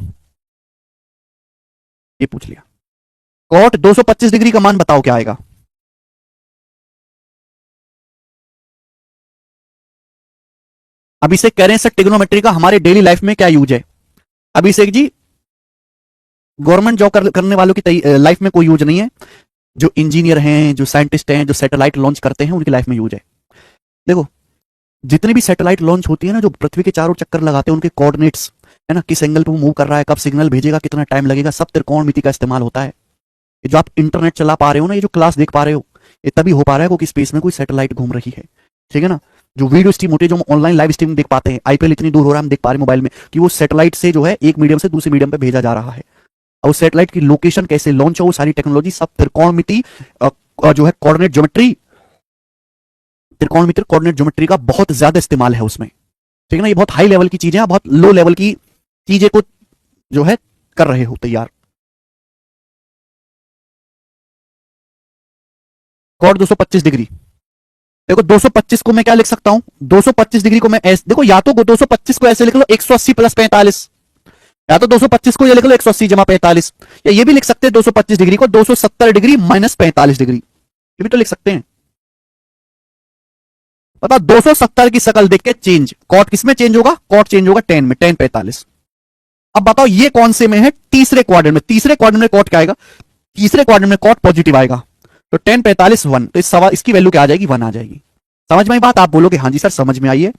ये पूछ लिया। कॉट 225 डिग्री का मान बताओ क्या आएगा। अभिषेक कह रहे हैं सर टिग्नोमेट्री का हमारे डेली लाइफ में क्या यूज है। अभिषेक जी गवर्नमेंट जॉब करने वालों की लाइफ में कोई यूज नहीं है, जो इंजीनियर हैं, जो साइंटिस्ट हैं, जो सैटेलाइट लॉन्च करते हैं, उनकी लाइफ में यूज है। देखो जितनी भी सैटेलाइट लॉन्च होती है ना, जो पृथ्वी के चारों चक्कर लगाते हैं, उनके कोऑर्डिनेट्स, है ना, किस एंगल पे वो मूव कर रहा है, कब सिग्नल भेजेगा, कितना टाइम लगेगा, सब त्रिकोणमिति का इस्तेमाल होता है। ये जो आप इंटरनेट चला पा रहे हो ना, ये जो क्लास देख पा रहे हो, ये तभी हो पा रहा है क्योंकि स्पेस में कोई सैटेलाइट घूम रही है, ठीक है ना। जो वीडियो स्ट्रीम होती है, जो ऑनलाइन लाइव स्ट्रीम देख पाते हैं, आईपीएल इतनी दूर हो रहा है हम देख पा रहे हैं मोबाइल में, कि वो सैटेलाइट से जो है एक मीडियम से दूसरे मीडियम पे भेजा जा रहा है। और उस सैटेलाइट की लोकेशन कैसे लॉन्च हो, वो सारी टेक्नोलॉजी सब त्रिकोणमिति जो है कोऑर्डिनेट ज्योमेट्री, त्रिकोणमिति कोऑर्डिनेट ज्योमेट्री का बहुत ज्यादा इस्तेमाल है उसमें, ठीक है ना। ये बहुत हाई लेवल की चीजें हैं, बहुत लो लेवल की चीजें को जो है कर रहे हो तैयार। कॉट 225 डिग्री, देखो 225 को मैं क्या लिख सकता हूं, 225 डिग्री को मैं ऐसे, देखो या तो 225 को ऐसे लिख लो 180 प्लस 45, या तो 225 को ये लिख लो 180 जमा 45, या ये भी लिख सकते हैं 225 डिग्री को 270 डिग्री माइनस 45 डिग्री, ये भी तो लिख सकते हैं। बताओ 270 की शक्ल देख के चेंज, कॉट किसमें चेंज होगा, कॉट चेंज होगा टेन में, टेन 45। अब बताओ ये कौन से में है, तीसरे क्वाड्रेंट में, तीसरे क्वाड्रेंट में कॉट क्या आएगा, तीसरे क्वाड्रेंट में कॉट पॉजिटिव आएगा, तो 10 45 1, तो इस सवाल इसकी वैल्यू क्या आ जाएगी, 1 आ जाएगी। समझ में आई बात, आप बोलोगे हाँ जी सर समझ में आई है।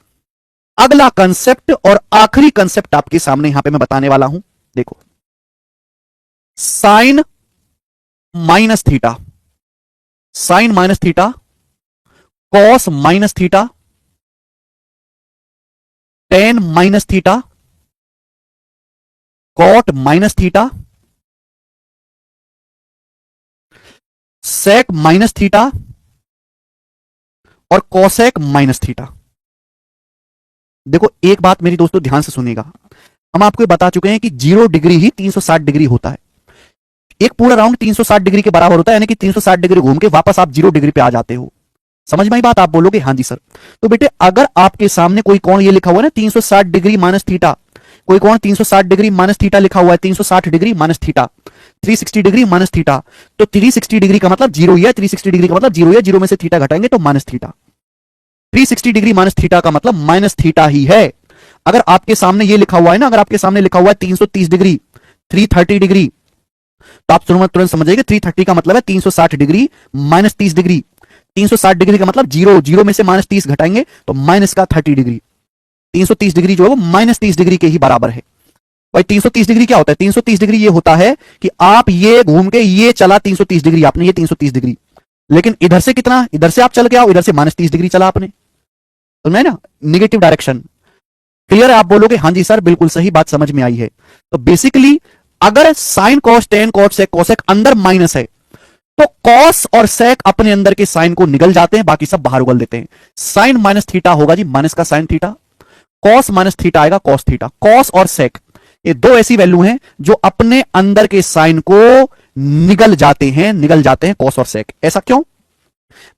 अगला कंसेप्ट और आखिरी कंसेप्ट आपके सामने यहां पे मैं बताने वाला हूं, देखो sine minus theta, sine minus theta, cos minus theta, tan minus theta, cot minus theta, sec minus theta और कोसेक माइनस थीटा। देखो एक बात मेरी दोस्तों ध्यान से सुनिएगा, हम आपको ये बता चुके हैं कि 0 डिग्री ही 360 डिग्री होता है। एक पूरा राउंड 360 डिग्री के बराबर होता है, यानी कि 360 डिग्री घूम के वापस आप 0 डिग्री पे आ जाते हो। समझ में आई बात? आप बोलोगे हाँ जी सर। तो बेटे अगर आपके सामने कोई कोण ये लिखा हुआ है ना 360 डिग्री माइनस थीटा, कोई कोण 360 डिग्री माइनस थीटा लिखा हुआ है, 360 degree minus theta, 360 degree minus theta, तो 360 डिग्री का मतलब 0 ही है, 360 डिग्री का मतलब 0 ही है, 0 में से थीटा घटाएंगे तो minus theta. 360 degree minus theta का मतलब माइनस थीटा ही है। अगर आपके सामने ये लिखा हुआ है ना, अगर आपके सामने लिखा हुआ है 330 डिग्री, 330 डिग्री, तो आप तुरंत समझिएगा 330 का मतलब है 360 डिग्री माइनस 30 डिग्री। 360 डिग्री का मतलब 0, 0 में से माइनस 30 घटाएंगे तो माइनस का 30 डिग्री। 330 डिग्री जो है वो माइनस 30 डिग्री के ही बराबर है। भाई 330 डिग्री क्या होता है? 330 डिग्री ये होता है कि आप ये घूम के ये चला 330 डिग्री, आपने ये 330 डिग्री, लेकिन इधर से कितना, इधर से आप चल के आओ, इधर से माइनस 30 डिग्री चला आपने, तो मैं ना निगेटिव डायरेक्शन। क्लियर है? आप बोलोगे हाँ जी सर बिल्कुल सही बात समझ में आई है। तो बेसिकली अगर sine cos tan cot sec cosec अंदर माइनस है तो कॉस और सेक अपने अंदर के साइन को निगल जाते हैं, बाकी सब बाहर उगल देते हैं। साइन माइनस थीटा होगा जी माइनस का sine theta, cos minus theta आएगा कॉस थीटा। कॉस और सेक ये दो ऐसी वैल्यू हैं जो अपने अंदर के साइन को निगल जाते हैं कॉस और सेक। ऐसा क्यों?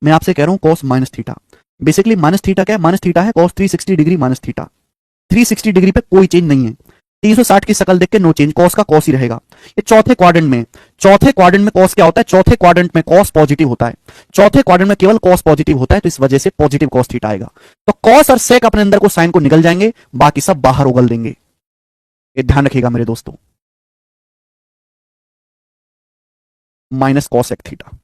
मैं आपसे कह रहा हूं cos minus theta, basically minus theta क्या है? माइनस थीटा है cos 360 degree minus theta. 360 degree पे कोई चेंज नहीं है, 360 की शक्ल देख के नो चेंज, कॉस का कॉस ही रहेगा। ये चौथे क्वाड्रेंट में कॉस क्या होता है? चौथे क्वाड्रेंट में कॉस पॉजिटिव होता है, चौथे क्वाड्रेंट में केवल कॉस पॉजिटिव होता है, तो इस वजह से पॉजिटिव कॉस थीटा आएगा। तो कॉस और सेक अपने अंदर को साइन को निकल जाएंगे, बाकी सब बाहर उगल देंगे। ये ध्यान रखिएगा मेरे दोस्तों, माइनस कॉस सेक थीटा।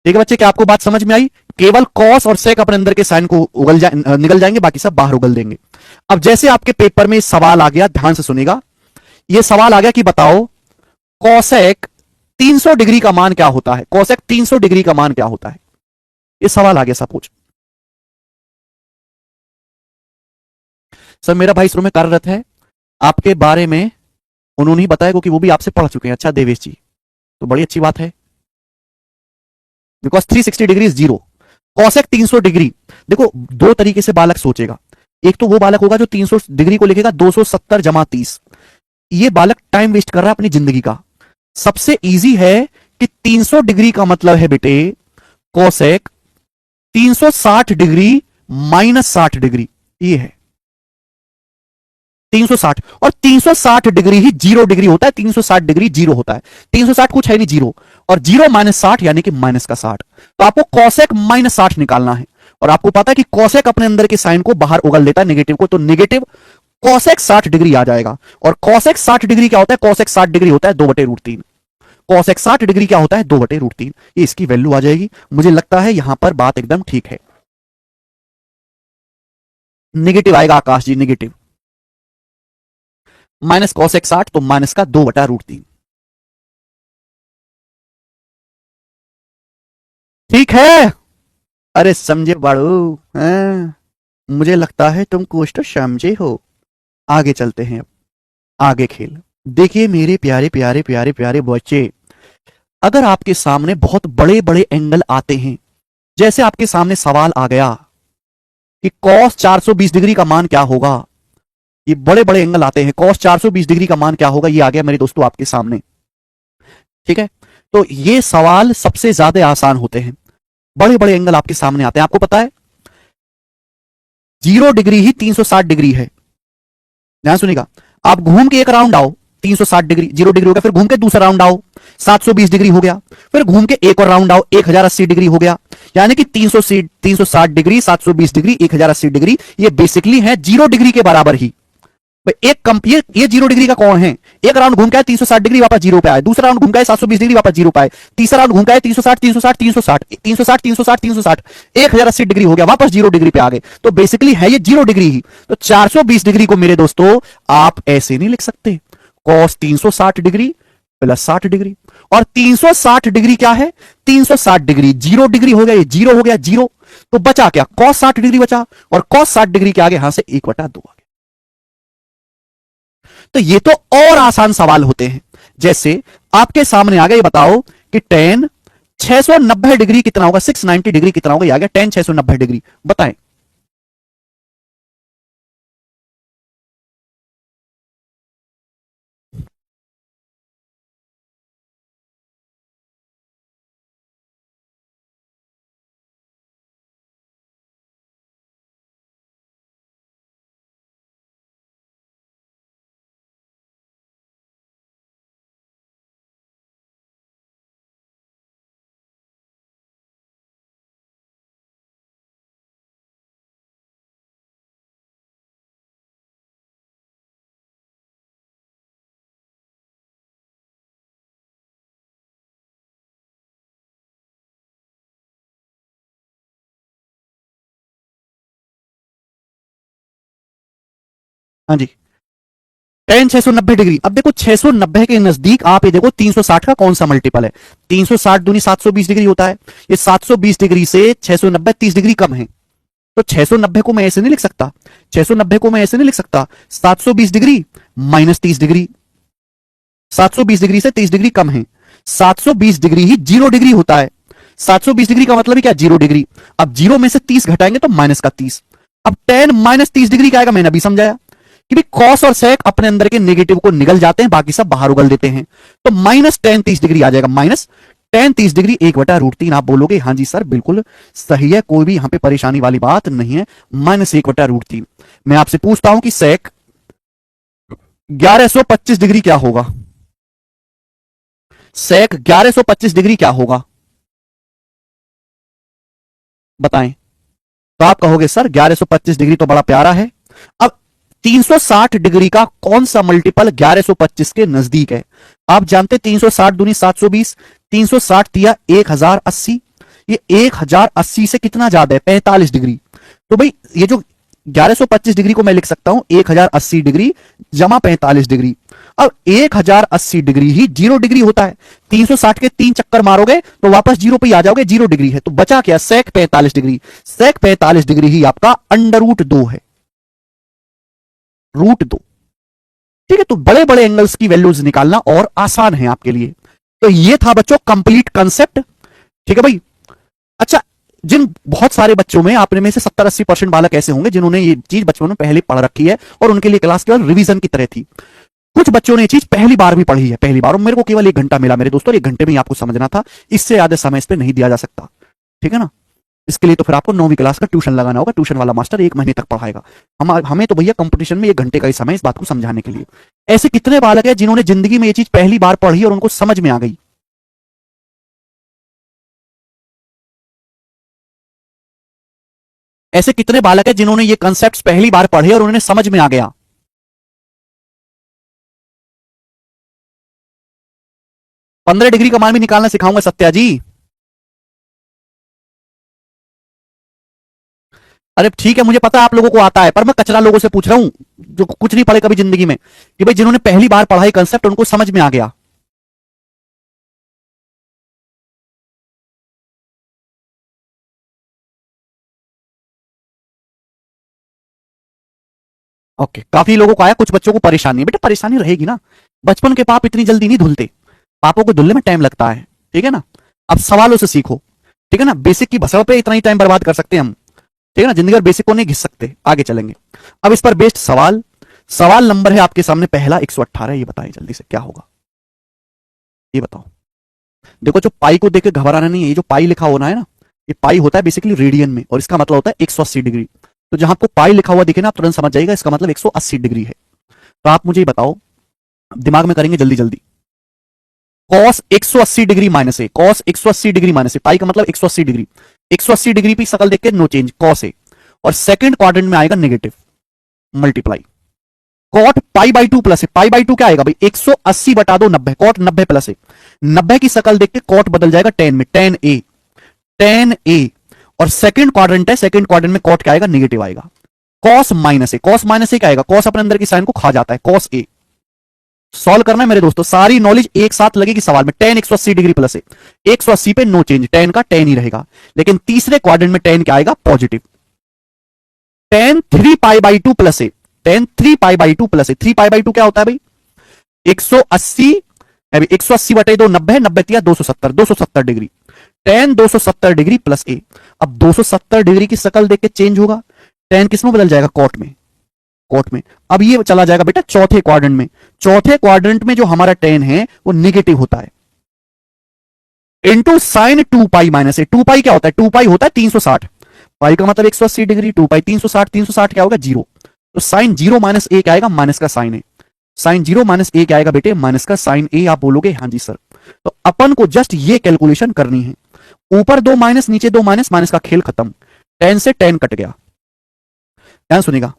ठीक है बच्चे, क्या आपको बात समझ में आई? केवल कॉस और सेक अपने अंदर के साइन को निकल जाएंगे, बाकी सब बाहर उगल देंगे। अब जैसे आपके पेपर में सवाल आ गया, ध्यान से सुनेगा, ये सवाल आ गया कि बताओ कॉसेक 300 डिग्री का मान क्या होता है? कॉसेक 300 डिग्री का मान क्या होता है? ये सवाल आ गया सपोज। सर मेरा भाई इसरो में कार्यरत है, आपके बारे में उन्होंने ही बताया क्योंकि वो भी आपसे पढ़ चुके हैं। अच्छा देवेश जी, तो बड़ी अच्छी बात है, because 360 degree is 0, cosec 300 degree. देखो दो तरीके से बालक सोचेगा, एक तो वो बालक होगा जो 300 डिग्री को लिखेगा 270 जमा 30, ये बालक टाइम वेस्ट कर रहा है अपनी जिंदगी का। सबसे इजी है कि 300 डिग्री का मतलब है बेटे कॉसेक 360 डिग्री माइनस 60 डिग्री, ये है 360, और 360 डिग्री ही 0 डिग्री होता है, 360 डिग्री 0 होता है, 360 कुछ है नहीं 0, और 0 माइनस 60 यानी कि माइनस का 60। तो आपको कॉसेक माइनस 60 निकालना है, और आपको पता है कि कॉसेक अपने अंदर के साइन को बाहर उगल देता है नेगेटिव को, तो नेगेटिव कॉसेक 60 डिग्री आ जाएगा। और कॉसेक 60 डिग्री क्या होता है? कॉसेक 60 डिग्री होता है 2/√3। कॉसेक 60 डिग्री क्या होता है? 2/√3। ये इसकी वैल्यू आ जाएगी। मुझे लगता है यहां पर बात एकदम ठीक है। नेगेटिव आएगा आकाश जी, नेगेटिव माइनस कॉसेक 60 तो माइनस का 2/√3। ठीक है? अरे समझे बाड़ू, मुझे लगता है तुम कुछ तो समझे हो। आगे चलते हैं, अब आगे खेल। देखिए मेरे प्यारे प्यारे प्यारे प्यारे बच्चे, अगर आपके सामने बहुत बड़े बड़े एंगल आते हैं, जैसे आपके सामने सवाल आ गया कि कॉस 420 डिग्री का मान क्या होगा, ये बड़े बड़े एंगल आते हैं, कॉस 420 डिग्री का मान क्या होगा, ये आ गया मेरे दोस्तों आपके सामने। ठीक है, तो ये सवाल सबसे ज्यादा आसान होते हैं, बड़े बड़े एंगल आपके सामने आते हैं। आपको पता है 0 डिग्री ही 360 डिग्री है। ध्यान सुनिएगा, आप घूम के एक राउंड आओ 360 डिग्री, 0 डिग्री हो गया, फिर घूम के दूसरा राउंड आओ 720 डिग्री हो गया, फिर घूम के एक और राउंड आओ 1080 डिग्री हो गया, यानी कि 360 डिग्री, 720 डिग्री, 1080 डिग्री, ये बेसिकली है 0 डिग्री के बराबर ही। ये 0 डिग्री का कौन है? एक राउंड घूम के आए 360 डिग्री वापस 0 पे आए, दूसरा राउंड घूम के आए 720 डिग्री वापस 0 पे आए, तीसरा राउंड घूम के आए 360 360 360 360 360 360 1080 डिग्री हो गया, वापस 0 डिग्री पे आ गए। तो बेसिकली है ये 0 डिग्री ही। तो 420 डिग्री को मेरे दोस्तों आप ऐसे नहीं लिख सकते, कॉस 360 डिग्री प्लस 60 डिग्री, और 360 डिग्री क्या है? 360 डिग्री 0 डिग्री हो गया, ये 0 हो गया 0, तो बचा क्या? कॉस 60 डिग्री बचा, और कॉस 60 डिग्री के आगे यहां से 1/2 आ गया। तो ये तो और आसान सवाल होते हैं। जैसे आपके सामने आ गया, ये बताओ कि tan 690 डिग्री कितना होगा, 690 डिग्री कितना होगा, ये आ गया tan 690 डिग्री, बताएं। हाँ जी, tan 690 डिग्री। अब देखो 690 के नजदीक आप ये देखो 360 का कौन सा मल्टीपल है, 360 दूनी 720 डिग्री होता है। ये 720 डिग्री से 690 30 डिग्री कम है, तो 690 को मैं ऐसे नहीं लिख सकता, 690 को मैं ऐसे नहीं लिख सकता, 720 डिग्री माइनस 30 डिग्री, 720 डिग्री से 30 डिग्री कम है, 720 डिग्री ही 0 डिग्री होता है। 720 डिग्री का मतलब है क्या, 0 डिग्री। अब 0 में से 30 घटाएंगे तो माइनस का 30। अब tan माइनस 30 डिग्री क्या आएगा, मैंने अभी समझाया कि भी कॉस और सेक अपने अंदर के नेगेटिव को निगल जाते हैं, बाकी सब बाहर उगल देते हैं, तो माइनस tan 30 डिग्री आ जाएगा, माइनस tan 30 डिग्री 1/√3। आप बोलोगे हाँ जी सर बिल्कुल सही है, कोई भी यहां पे परेशानी वाली बात नहीं है, माइनस 1/√3। मैं आपसे पूछता हूं कि सेक 1125 डिग्री क्या होगा, सेक 1125 डिग्री क्या होगा, बताएं। तो आप कहोगे सर 1125 डिग्री तो बड़ा प्यारा है। अब 360 डिग्री का कौन सा मल्टीपल 1125 के नजदीक है, आप जानते 360 दूनी 720, 360 दिया 1080, ये 1080 से कितना ज्यादा है, 45 डिग्री। तो भाई ये जो 1125 डिग्री को मैं लिख सकता हूं 1080 डिग्री जमा 45 डिग्री। अब 1080 डिग्री ही 0 डिग्री होता है, 360 के 3 चक्कर मारोगे तो वापस 0 पे आ जाओगे, 0 डिग्री है। तो बचा क्या, सेक 45 डिग्री, सेक 45 डिग्री ही आपका √2 है, √2। ठीक है, तो बड़े बड़े एंगल्स की वैल्यूज निकालना और आसान है आपके लिए। तो ये था बच्चों कंप्लीट कंसेप्ट। ठीक है भाई। अच्छा, जिन बहुत सारे बच्चों में आपने में से 70-80% बालक ऐसे होंगे जिन्होंने ये चीज बचपन में पहले पढ़ रखी है और उनके लिए क्लास केवल रिवीजन की तरह थी। कुछ बच्चों ने ये चीज पहली बार भी पढ़ी है, पहली बार, और मेरे को केवल 1 घंटा मिला मेरे दोस्तों, 1 घंटे में ही आपको समझना था, इससे ज्यादा समय इस पर नहीं दिया जा सकता। ठीक है ना, इसके लिए तो फिर आपको 9वीं क्लास का ट्यूशन लगाना होगा, ट्यूशन वाला मास्टर 1 महीने तक पढ़ाएगा। हमें तो भैया कंपटीशन में 1 घंटे का ही समय इस बात को समझाने के लिए। ऐसे कितने बालक है जिन्होंने जिंदगी में ये चीज पहली बार पढ़ी और उनको समझ में आ गई। ऐसे कितने बालक है जिन्होंने ये कंसेप्ट पहली बार पढ़े और उन्हें समझ में आ गया। 15 डिग्री का मान भी निकालना सिखाऊंगा सत्या जी। अरे ठीक है, मुझे पता है आप लोगों को आता है, पर मैं कचरा लोगों से पूछ रहा हूं जो कुछ नहीं पढ़े कभी जिंदगी में, कि भाई जिन्होंने पहली बार पढ़ाई कंसेप्ट उनको समझ में आ गया। ओके, काफी लोगों को आया, कुछ बच्चों को परेशानी है। बेटा परेशानी रहेगी ना, बचपन के पाप इतनी जल्दी नहीं धुलते, पापों को धुलने में टाइम लगता है। ठीक है ना, अब सवालों से सीखो। ठीक है ना, बेसिक की भसड़ पे इतना ही टाइम बर्बाद कर सकते हैं हम। ठीक है ना, जिंदगी भर बेसिक को नहीं घिस सकते, आगे चलेंगे। अब इस पर बेस्ड सवाल, सवाल नंबर है आपके सामने पहला 118, ये बताइए जल्दी से क्या होगा, ये बताओ। देखो जो पाई को देख के घबराना नहीं है, ये जो पाई लिखा होना है ना, ये पाई होता है बेसिकली रेडियन में, और इसका मतलब होता है 180 डिग्री। तो जहां आपको पाई लिखा हुआ दिखे ना, आप तुरंत समझ जाएगा इसका मतलब 180 डिग्री है। तो आप मुझे बताओ, दिमाग में करेंगे जल्दी जल्दी, कॉस 180 डिग्री माइनस है, कॉस 180 डिग्री माइनस है, पाई का मतलब 180 डिग्री, 180 डिग्री पे शकल देख के नो चेंज, कॉस है, और सेकंड क्वाड्रेंट में आएगा negative, multiply cot pi by 2 plus है, पाई बाई 2 क्या आएगा भाई, 180 बटा दो 90, कॉट 90 प्लस है, 90 की शकल देख के कॉट बदल जाएगा 10 में, 10a, 10a, और सेकंड क्वाड्रेंट है, सेकंड क्वाड्रेंट में कॉट क्या आएगा, नेगेटिव आएगा। कॉस माइनस है, कॉस माइनस है क्या आएगा, कॉस अपने अंदर की साइन को खा जाता है, कॉस ए। सॉल्व करना है मेरे दोस्तों, सारी नॉलेज एक साथ लगेगी सवाल में। tan 180 डिग्री प्लस है, 180 पे नो चेंज, tan का tan ही रहेगा, लेकिन तीसरे क्वाड्रेंट में tan क्या आएगा, positive. tan 3 pi by 2 plus है, टेन 3π/2 प्लस ए। 3π/2 क्या होता है भाई? 180, 180 बटे 2 90, 90 तिया 270, 270 डिग्री। टेन 270 डिग्री प्लस ए। अब 270 डिग्री की शक्ल देख के चेंज होगा, टेन किस में बदल जाएगा? कॉट में। कॉट में। अब ये चला जाएगा बेटा चौथे क्वाड्रेंट में। चौथे क्वाड्रेंट में जो हमारा टेन है वो निगेटिव होता है, इंटू साइन 2π माइनस ए। 2π क्या होता है? 2π होता है 360, पाई का मतलब 180 डिग्री, 2π 360, 360 क्या होगा? जीरो। तो साइन 0 माइनस ए क्या आएगा? माइनस का साइन ए। साइन 0 माइनस ए क्या आएगा बेटे? माइनस का साइन ए। आप बोलोगे हाँ जी सर। तो अपन को जस्ट ये कैलकुलेशन करनी है, ऊपर 2 माइनस नीचे 2 माइनस, माइनस का खेल खत्म। 10 से 10 कट गया। ध्यान सुनिएगा,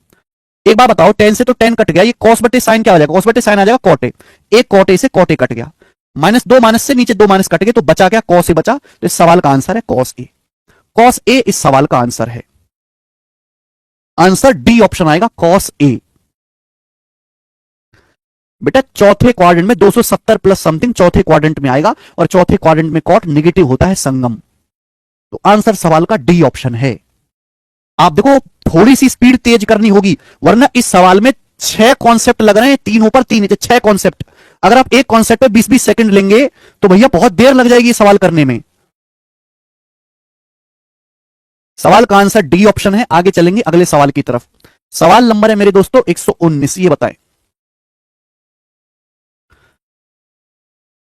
एक बार बताओ, 10 से तो 10 कट गया, ये कॉस बटे साइन क्या हो जाएगा? कॉस बटे साइन आ जाएगा कॉटे। एक कॉटे से कॉटे कट गया, माइनस 2 माइनस से नीचे 2 माइनस कट गए, तो बचा क्या? कॉस ए बचा। तो इस सवाल का आंसर है कॉस ए। कॉस ए इस सवाल का आंसर है। आंसर डी ऑप्शन आएगा, कॉस ए। बेटा चौथे क्वाड्रेंट में 270 प्लस समथिंग चौथे क्वाड्रेंट में आएगा, और चौथे क्वाड्रेंट में कॉट निगेटिव होता है, संगम। तो आंसर सवाल का डी ऑप्शन है। आप देखो थोड़ी सी स्पीड तेज करनी होगी, वरना इस सवाल में 6 कॉन्सेप्ट लग रहे हैं, 3 ऊपर 3 नीचे, 6 कॉन्सेप्ट। अगर आप एक कॉन्सेप्ट पे 20-20 सेकंड लेंगे तो भैया बहुत देर लग जाएगी सवाल करने में। सवाल का आंसर डी ऑप्शन है। आगे चलेंगे अगले सवाल की तरफ। सवाल नंबर है मेरे दोस्तों 119। ये बताएं,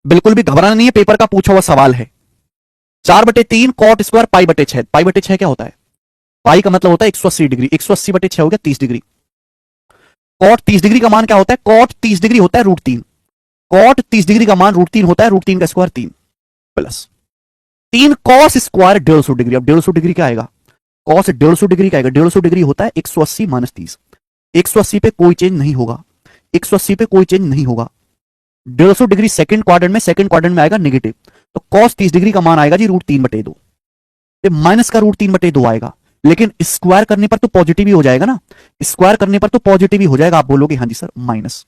बिल्कुल भी घबराना नहीं है, पेपर का पूछा हुआ सवाल है। 4/3 कॉट स्क्वायर π/6। π/6 क्या होता है? पाई का मतलब होता है 180 डिग्री। 180 बटे 6 हो गया 30 डिग्री। कॉट 30 डिग्री का मान क्या होता है? कॉट 30 डिग्री होता है √3। कॉट 30 डिग्री का मान √3 होता है, √3 का square 3 plus 3 cos square 150 degree. अब 150 डिग्री क्या आएगा? कॉस 150 डिग्री क्या आएगा? 150 डिग्री होता है 180 माइनस 30। 180 पे कोई चेंज नहीं होगा, 180 पे कोई चेंज नहीं होगा। 150 डिग्री सेकंड क्वाड्रेंट में आएगा निगेटिव, तो कॉस 30 डिग्री का मान आएगा जी √3/2। माइनस का √3/2 आएगा, लेकिन स्क्वायर करने पर तो पॉजिटिव ही हो जाएगा ना। स्क्वायर करने पर तो पॉजिटिव ही हो जाएगा। आप बोलोगे हाँ जी सर। माइनस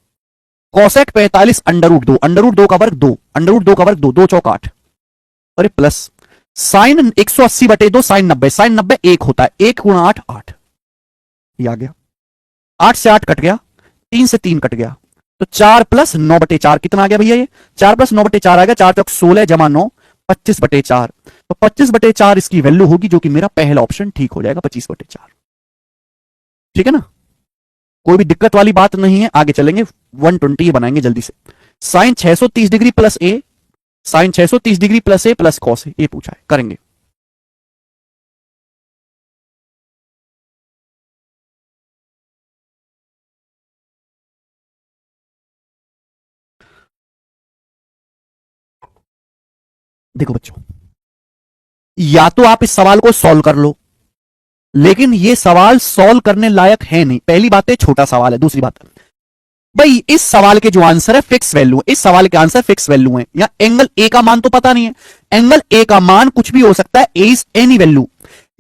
कॉसेक 45 √2, √2 का वर्ग 2, √2 का वर्ग 2, 2 चौक 8, अरे प्लस साइन 180/2 साइन 90, साइन 90 1 होता है, 1 गुणा 8 8, ये आ गया। 8 से 8 कट गया, 3 से 3 कट गया, तो 4 + 9/4 कितना आ गया भैया? ये 4 + 9/4 आ गया। 4 चौक 16 जमा 9 25/4। तो 25/4 इसकी वैल्यू होगी, जो कि मेरा पहला ऑप्शन ठीक हो जाएगा, 25/4। ठीक है ना, कोई भी दिक्कत वाली बात नहीं है। आगे चलेंगे, 120 बनाएंगे जल्दी से। Sign 630 degree plus A, sign 630 degree plus A plus cos A, ये पूछा है, करेंगे। देखो बच्चों, या तो आप इस सवाल को सॉल्व कर लो, लेकिन ये सवाल सॉल्व करने लायक है नहीं। पहली बात है छोटा सवाल है। दूसरी बात, भाई इस सवाल के जो आंसर है फिक्स वैल्यू है, इस सवाल के आंसर फिक्स वैल्यू है। या एंगल ए का मान तो पता नहीं है, एंगल ए का मान कुछ भी हो सकता है, ए इज एनी वैल्यू।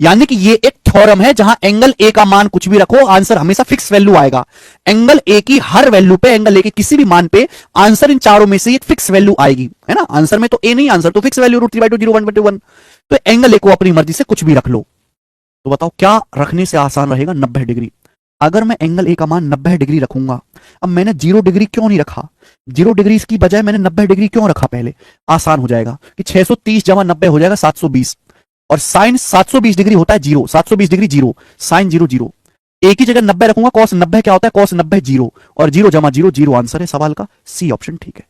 यानी कि ये एक थ्योरम है जहां एंगल ए का मान कुछ भी रखो, आंसर हमेशा फिक्स वैल्यू आएगा। एंगल ए की हर वैल्यू पे, एंगल ए के किसी भी मान पे आंसर इन चारों में से एक फिक्स वैल्यू आएगी, है ना। आंसर में तो ए नहीं, आंसर तो फिक्स वैल्यू √3/2 0 1/1। तो एंगल ए को अपनी मर्जी से कुछ भी रख लो। तो बताओ क्या रखने से आसान रहेगा? 90 डिग्री। अगर मैं एंगल ए का मान 90 डिग्री रखूंगा, अब मैंने 0 डिग्री क्यों नहीं रखा? 0 डिग्री की बजाय मैंने 90 डिग्री क्यों रखा? पहले आसान हो जाएगा कि 630 जमा 90 हो जाएगा 720, और साइन 720 डिग्री होता है 0, 720 डिग्री 0, साइन 0 0। एक ही जगह 90 रखूंगा, कॉस 90 क्या होता है? कॉस 90 0, और 0 जमा 0 0। आंसर है सवाल का सी ऑप्शन, ठीक है।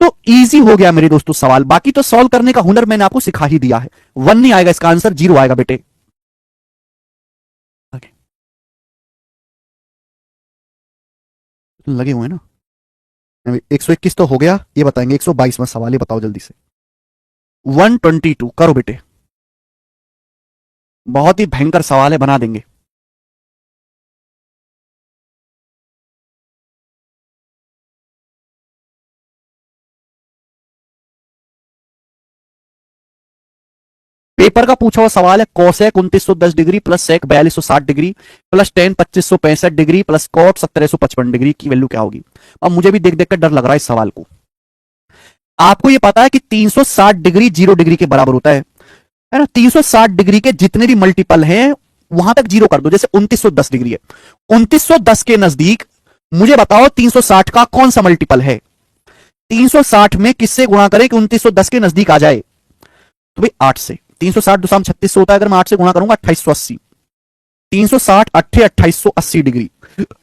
तो इजी हो गया मेरे दोस्तों सवाल। बाकी तो सॉल्व करने का हुनर मैंने आपको सिखा ही दिया है। 1 नहीं आएगा इसका आंसर, 0 आएगा बेटे। लगे हुए हैं ना। 121 तो हो गया, ये बताएंगे 122वां सवाल, ये बताओ जल्दी से। 122 करो बेटे, बहुत ही भयंकर सवाल है, बना देंगे। पेपर का पूछा हुआ सवाल है, cosec 2910 degree plus sec 4260 degree plus tan 2565 degree plus cot 1755 degree की वैल्यू क्या होगी? अब मुझे भी देख देख कर डर लग रहा है इस सवाल को। आपको यह पता है कि 360 डिग्री 0 डिग्री के बराबर होता है ना। 360 डिग्री के जितने भी मल्टीपल हैं वहां तक जीरो कर दो। जैसे 2910 डिग्री है, 2910 के नजदीक मुझे बताओ 360 का कौन सा मल्टीपल है। 360 में किससे गुणा करें कि 2910 के नजदीक आ जाए? तो भाई 8 से। 360 दुसाम 36 होता है, अगर मैं 8 से गुणा करूंगा 2880। 360 अट्ठे 2880 डिग्री।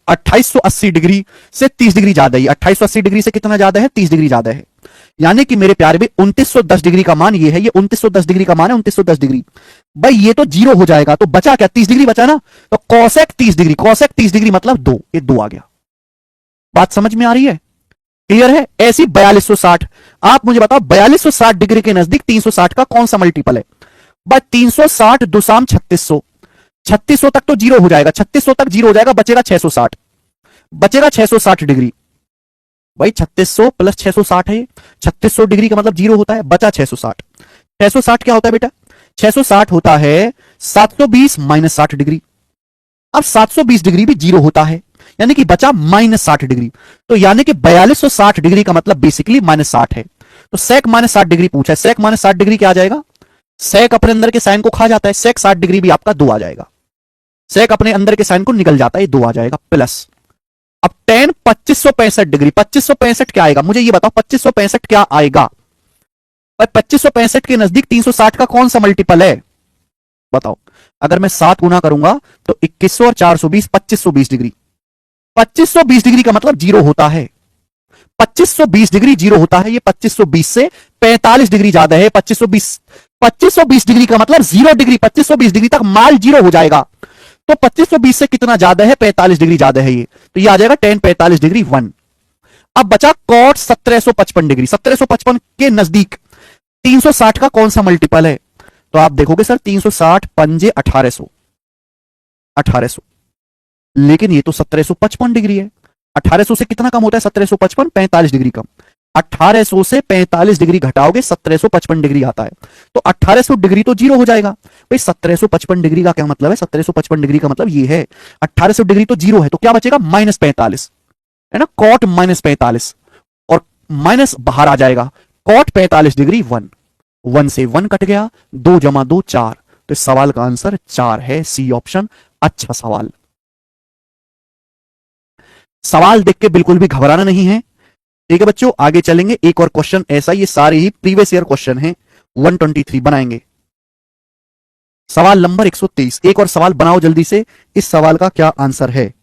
2880 डिग्री से 30 डिग्री ज्यादा है। 2880 डिग्री से कितना ज्यादा है? 30 डिग्री ज्यादा है। यानी कि मेरे प्यारे भाई 2910 डिग्री का मान ये है, ये 2910 डिग्री का मान है 2910 डिग्री। भाई ये तो जीरो हो जाएगा, तो बचा क्या? 30 डिग्री बचा ना। तो कॉसेक 30 डिग्री, कॉसेक 30 डिग्री मतलब 2, ये 2 आ गया। बात समझ में आ रही है? क्लियर है? ऐसी 4260, आप मुझे बताओ 4260 डिग्री के नजदीक 360 का कौन सा मल्टीपल है? बस 360 दुसाम 3600, 3600 तक तो जीरो हो जाएगा, 3600 तक जीरो हो जाएगा, बचेगा 660, बचेगा 660 डिग्री। भाई 3600 प्लस 660 है, 3600 डिग्री का मतलब जीरो होता है, बचा 660। 660 क्या होता है बेटा? 660 होता है 720 माइनस 60 डिग्री। अब 720 डिग्री भी जीरो होता है, यानी कि बचा माइनस 60 डिग्री। तो यानी कि 4260 डिग्री का मतलब बेसिकली माइनस 60 है। तो सेक माइनस 60 डिग्री पूछा है, सेक माइनस 60 डिग्री क्या आ जाएगा? सेक अपने अंदर के साइन को खा जाता है, सेक 60 डिग्री भी आपका 2 आ जाएगा। सेक अपने अंदर के साइन को निकल जाता है, 2 आ जाएगा प्लस। अब टेन 2565 डिग्री, 2565 क्या आएगा मुझे ये बताओ, 2565 क्या आएगा? 2565 के नजदीक 360 का कौन सा मल्टीपल है बताओ? अगर मैं 7 गुना करूंगा तो 2100 और 420, 2520 डिग्री। 2520 डिग्री का मतलब जीरो होता है, 2520 डिग्री जीरो होता है। ये 2520 से 45 डिग्री ज्यादा है। 2520 डिग्री का मतलब जीरो डिग्री, 2520 डिग्री तक माल जीरो हो जाएगा। तो 2520 से कितना ज्यादा है? 45 डिग्री ज्यादा है ये, तो ये आ जाएगा 10 45 डिग्री 1। अब बचा कॉट 1755 डिग्री। 1755 के नजदीक 360 का कौन सा मल्टीपल है? तो आप देखोगे सर 360 पंजे 1800, 1800, लेकिन ये तो 1755 डिग्री है। 1800 से कितना कम होता है? 1755, 45 डिग्री कम। 1800 से 45 डिग्री घटाओगे 1755 डिग्री आता है, तो 1800 डिग्री तो जीरो हो जाएगा। भाई 1755 डिग्री का क्या मतलब है? 1755 डिग्री का मतलब ये है 1800 डिग्री तो जीरो है, तो क्या बचेगा? माइनस 45 है ना, कॉट माइनस 45, और माइनस बाहर आ जाएगा, कॉट 45 डिग्री 1, 1 से 1 कट गया, 2 जमा 2 4, तो इस सवाल का आंसर 4 है, सी ऑप्शन। अच्छा सवाल। सवाल देख के बिल्कुल भी घबराना नहीं है, ठीक है बच्चों। आगे चलेंगे, एक और क्वेश्चन ऐसा, ये सारे ही प्रीवियस ईयर क्वेश्चन हैं, 123 बनाएंगे। सवाल नंबर 123, एक और सवाल बनाओ जल्दी से, इस सवाल का क्या आंसर है?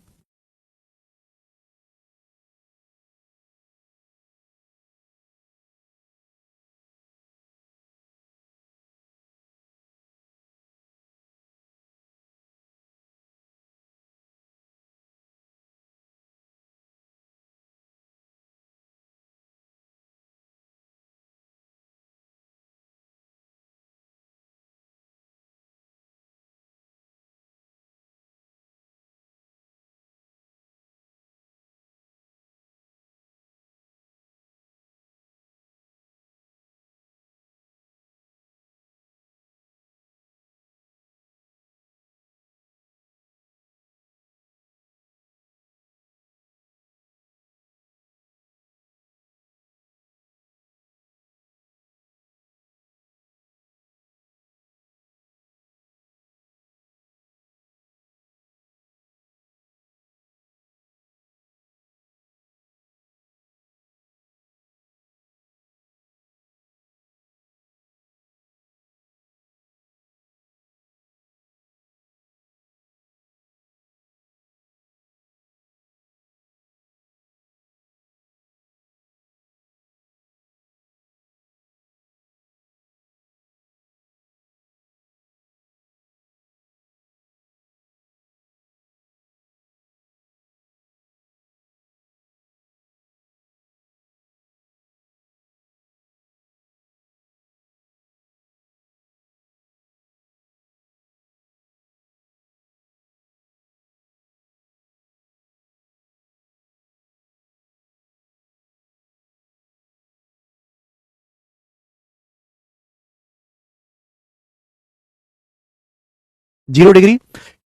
Zero degree,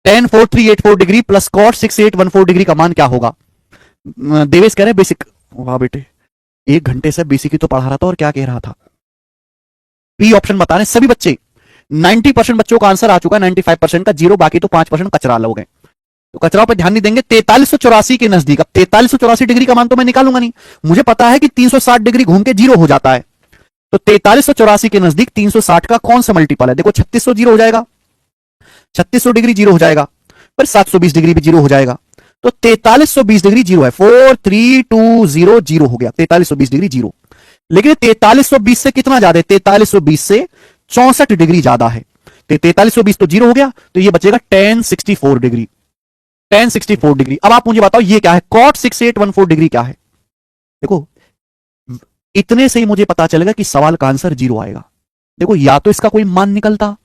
104384 degree plus cot 6814 degree का मान क्या होगा? देवेश कह रहे हैं बेसिक। वाह बेटे, 1 घंटे से बेसिक ही तो पढ़ा रहा था और क्या कह रहा था? बी ऑप्शन बता रहे सभी बच्चे, 90% बच्चों का आंसर आ चुका है, 95% का जीरो, बाकी तो 5% कचरा लोग हैं। तो कचरा पे ध्यान नहीं देंगे। 4384 के नजदीक, अब 4384 डिग्री का मान तो मैं निकालूंगा नहीं, मुझे पता है कि 360 डिग्री घूम के जीरो हो जाता है। तो 4384 के नजदीक 360 का कौन सा मल्टीपल है? देखो 3600 जीरो हो जाएगा, 3600 डिग्री जीरो हो जाएगा, फिर 720 डिग्री भी जीरो हो जाएगा। तो 4320 डिग्री जीरो है, 4320 जीरो हो गया, 4320 डिग्री जीरो। लेकिन 4320 से कितना ज्यादा है? 4320 से 64 डिग्री ज्यादा है। तो 4320 तो जीरो हो गया, तो ये बचेगा 1064 डिग्री, 1064 डिग्री। अब आप मुझे बताओ ये क्या है? cot 6814 डिग्री क्या है? देखो इतने से ही मुझे पता चलेगा कि सवाल का आंसर जीरो आएगा। देखो या तो इसका कोई मान निकलता,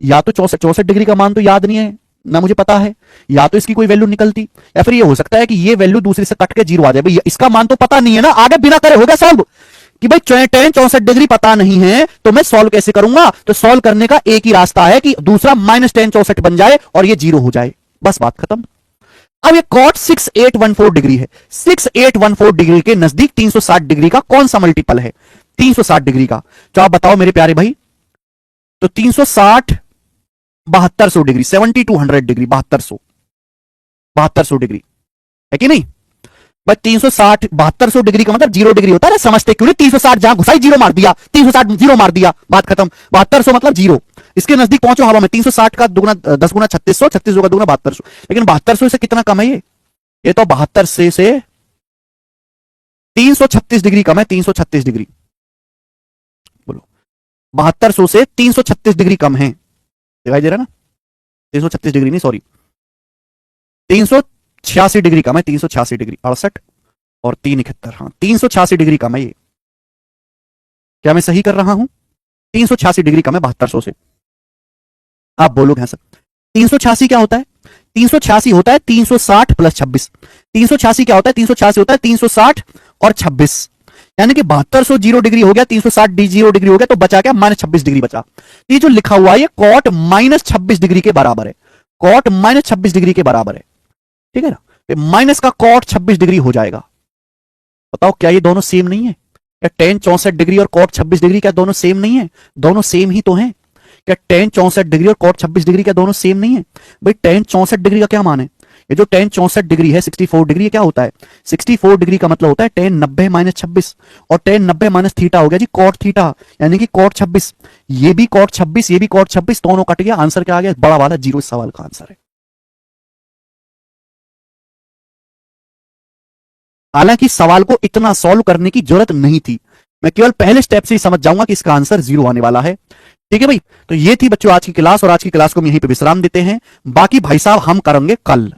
या तो 64 डिग्री का मान तो याद नहीं है ना मुझे पता है, या तो इसकी कोई वैल्यू निकलती, या फिर ये हो सकता है कि ये वैल्यू दूसरी से कट के जीरो आ जाए। भाई इसका मान तो पता नहीं है ना, आगे बिना करे होगा सॉल्व कि भाई 64 डिग्री पता नहीं है तो मैं सॉल्व कैसे करूंगा? तो सॉल्व करने का एक ही रास्ता है कि दूसरा -1064 बन जाए और ये जीरो हो जाए, बस बात खत्म। अब ये cot 6814 डिग्री है, 6814 डिग्री के नजदीक 360 डिग्री का कौन सा मल्टीपल है? 360 डिग्री का, तो आप बताओ मेरे प्यारे भाई। तो 360 7200 डिग्री, 7200 डिग्री, 7200 डिग्री है कि नहीं भाई? 360 7200 डिग्री का मतलब जीरो डिग्री होता है, समझते क्यों नहीं? 360 जहां घुसाई जीरो मार दिया, 360 जीरो मार दिया, बात खत्म। 7200 मतलब जीरो, इसके नजदीक पहुंचो हवा में। 360 का दुगुना 10 गुना 3600, 3600 का दुगुना 7200, लेकिन 7200 से कितना कम है ये तो 72 से 336 डिग्री कम है, 336 डिग्री। बोलो 7200 से 336 डिग्री कम है, दिखाई दे रहा ना? 336 डिग्री नहीं, सॉरी 386 डिग्री कम है, 386 डिग्री, 68 और 371, हाँ 386 डिग्री कम है ये। क्या मैं सही कर रहा हूं? 386 डिग्री कम है 7200 से। आप बोलोगे हाँ सर 386 क्या होता है? 386 होता है 360 प्लस 26। 386 क्या होता है? 386 होता है 360 और 26, यानी कि 7200 जीरो डिग्री हो गया, 360 जीरो डिग्री हो गया, तो बचा क्या? -26 डिग्री बचा। ये जो लिखा हुआ है ये cot -26 डिग्री के बराबर है, cot -26 डिग्री के बराबर है, ठीक है ना? माइनस का cot 26 डिग्री हो जाएगा। बताओ क्या ये दोनों सेम नहीं है? क्या tan 64 डिग्री और cot 26 डिग्री क्या दोनों सेम नहीं है? दोनों सेम ही तो हैं। क्या tan 64 डिग्री और cot 26 डिग्री क्या दोनों सेम नहीं है? भाई tan 64 डिग्री का क्या मान है? ये जो tan 64 डिग्री है, 64 डिग्री क्या होता है? 64 डिग्री का मतलब होता है tan 90 - 26, और tan 90 - थीटा हो गया जी cot थीटा, यानी कि cot 26। ये भी cot 26, ये भी cot 26, दोनों कट गया, आंसर क्या आ गया? बड़ा वाला जीरो, इस सवाल का आंसर है। हालांकि सवाल को इतना सॉल्व करने की जरूरत नहीं थी, मैं केवल पहले स्टेप से ही समझ जाऊंगा कि इसका आंसर जीरो आने वाला है। ठीक है भाई, तो ये थी बच्चों आज की क्लास, और आज की क्लास को हम यहीं पे विश्राम देते हैं। बाकी भाई साहब हम करेंगे कल।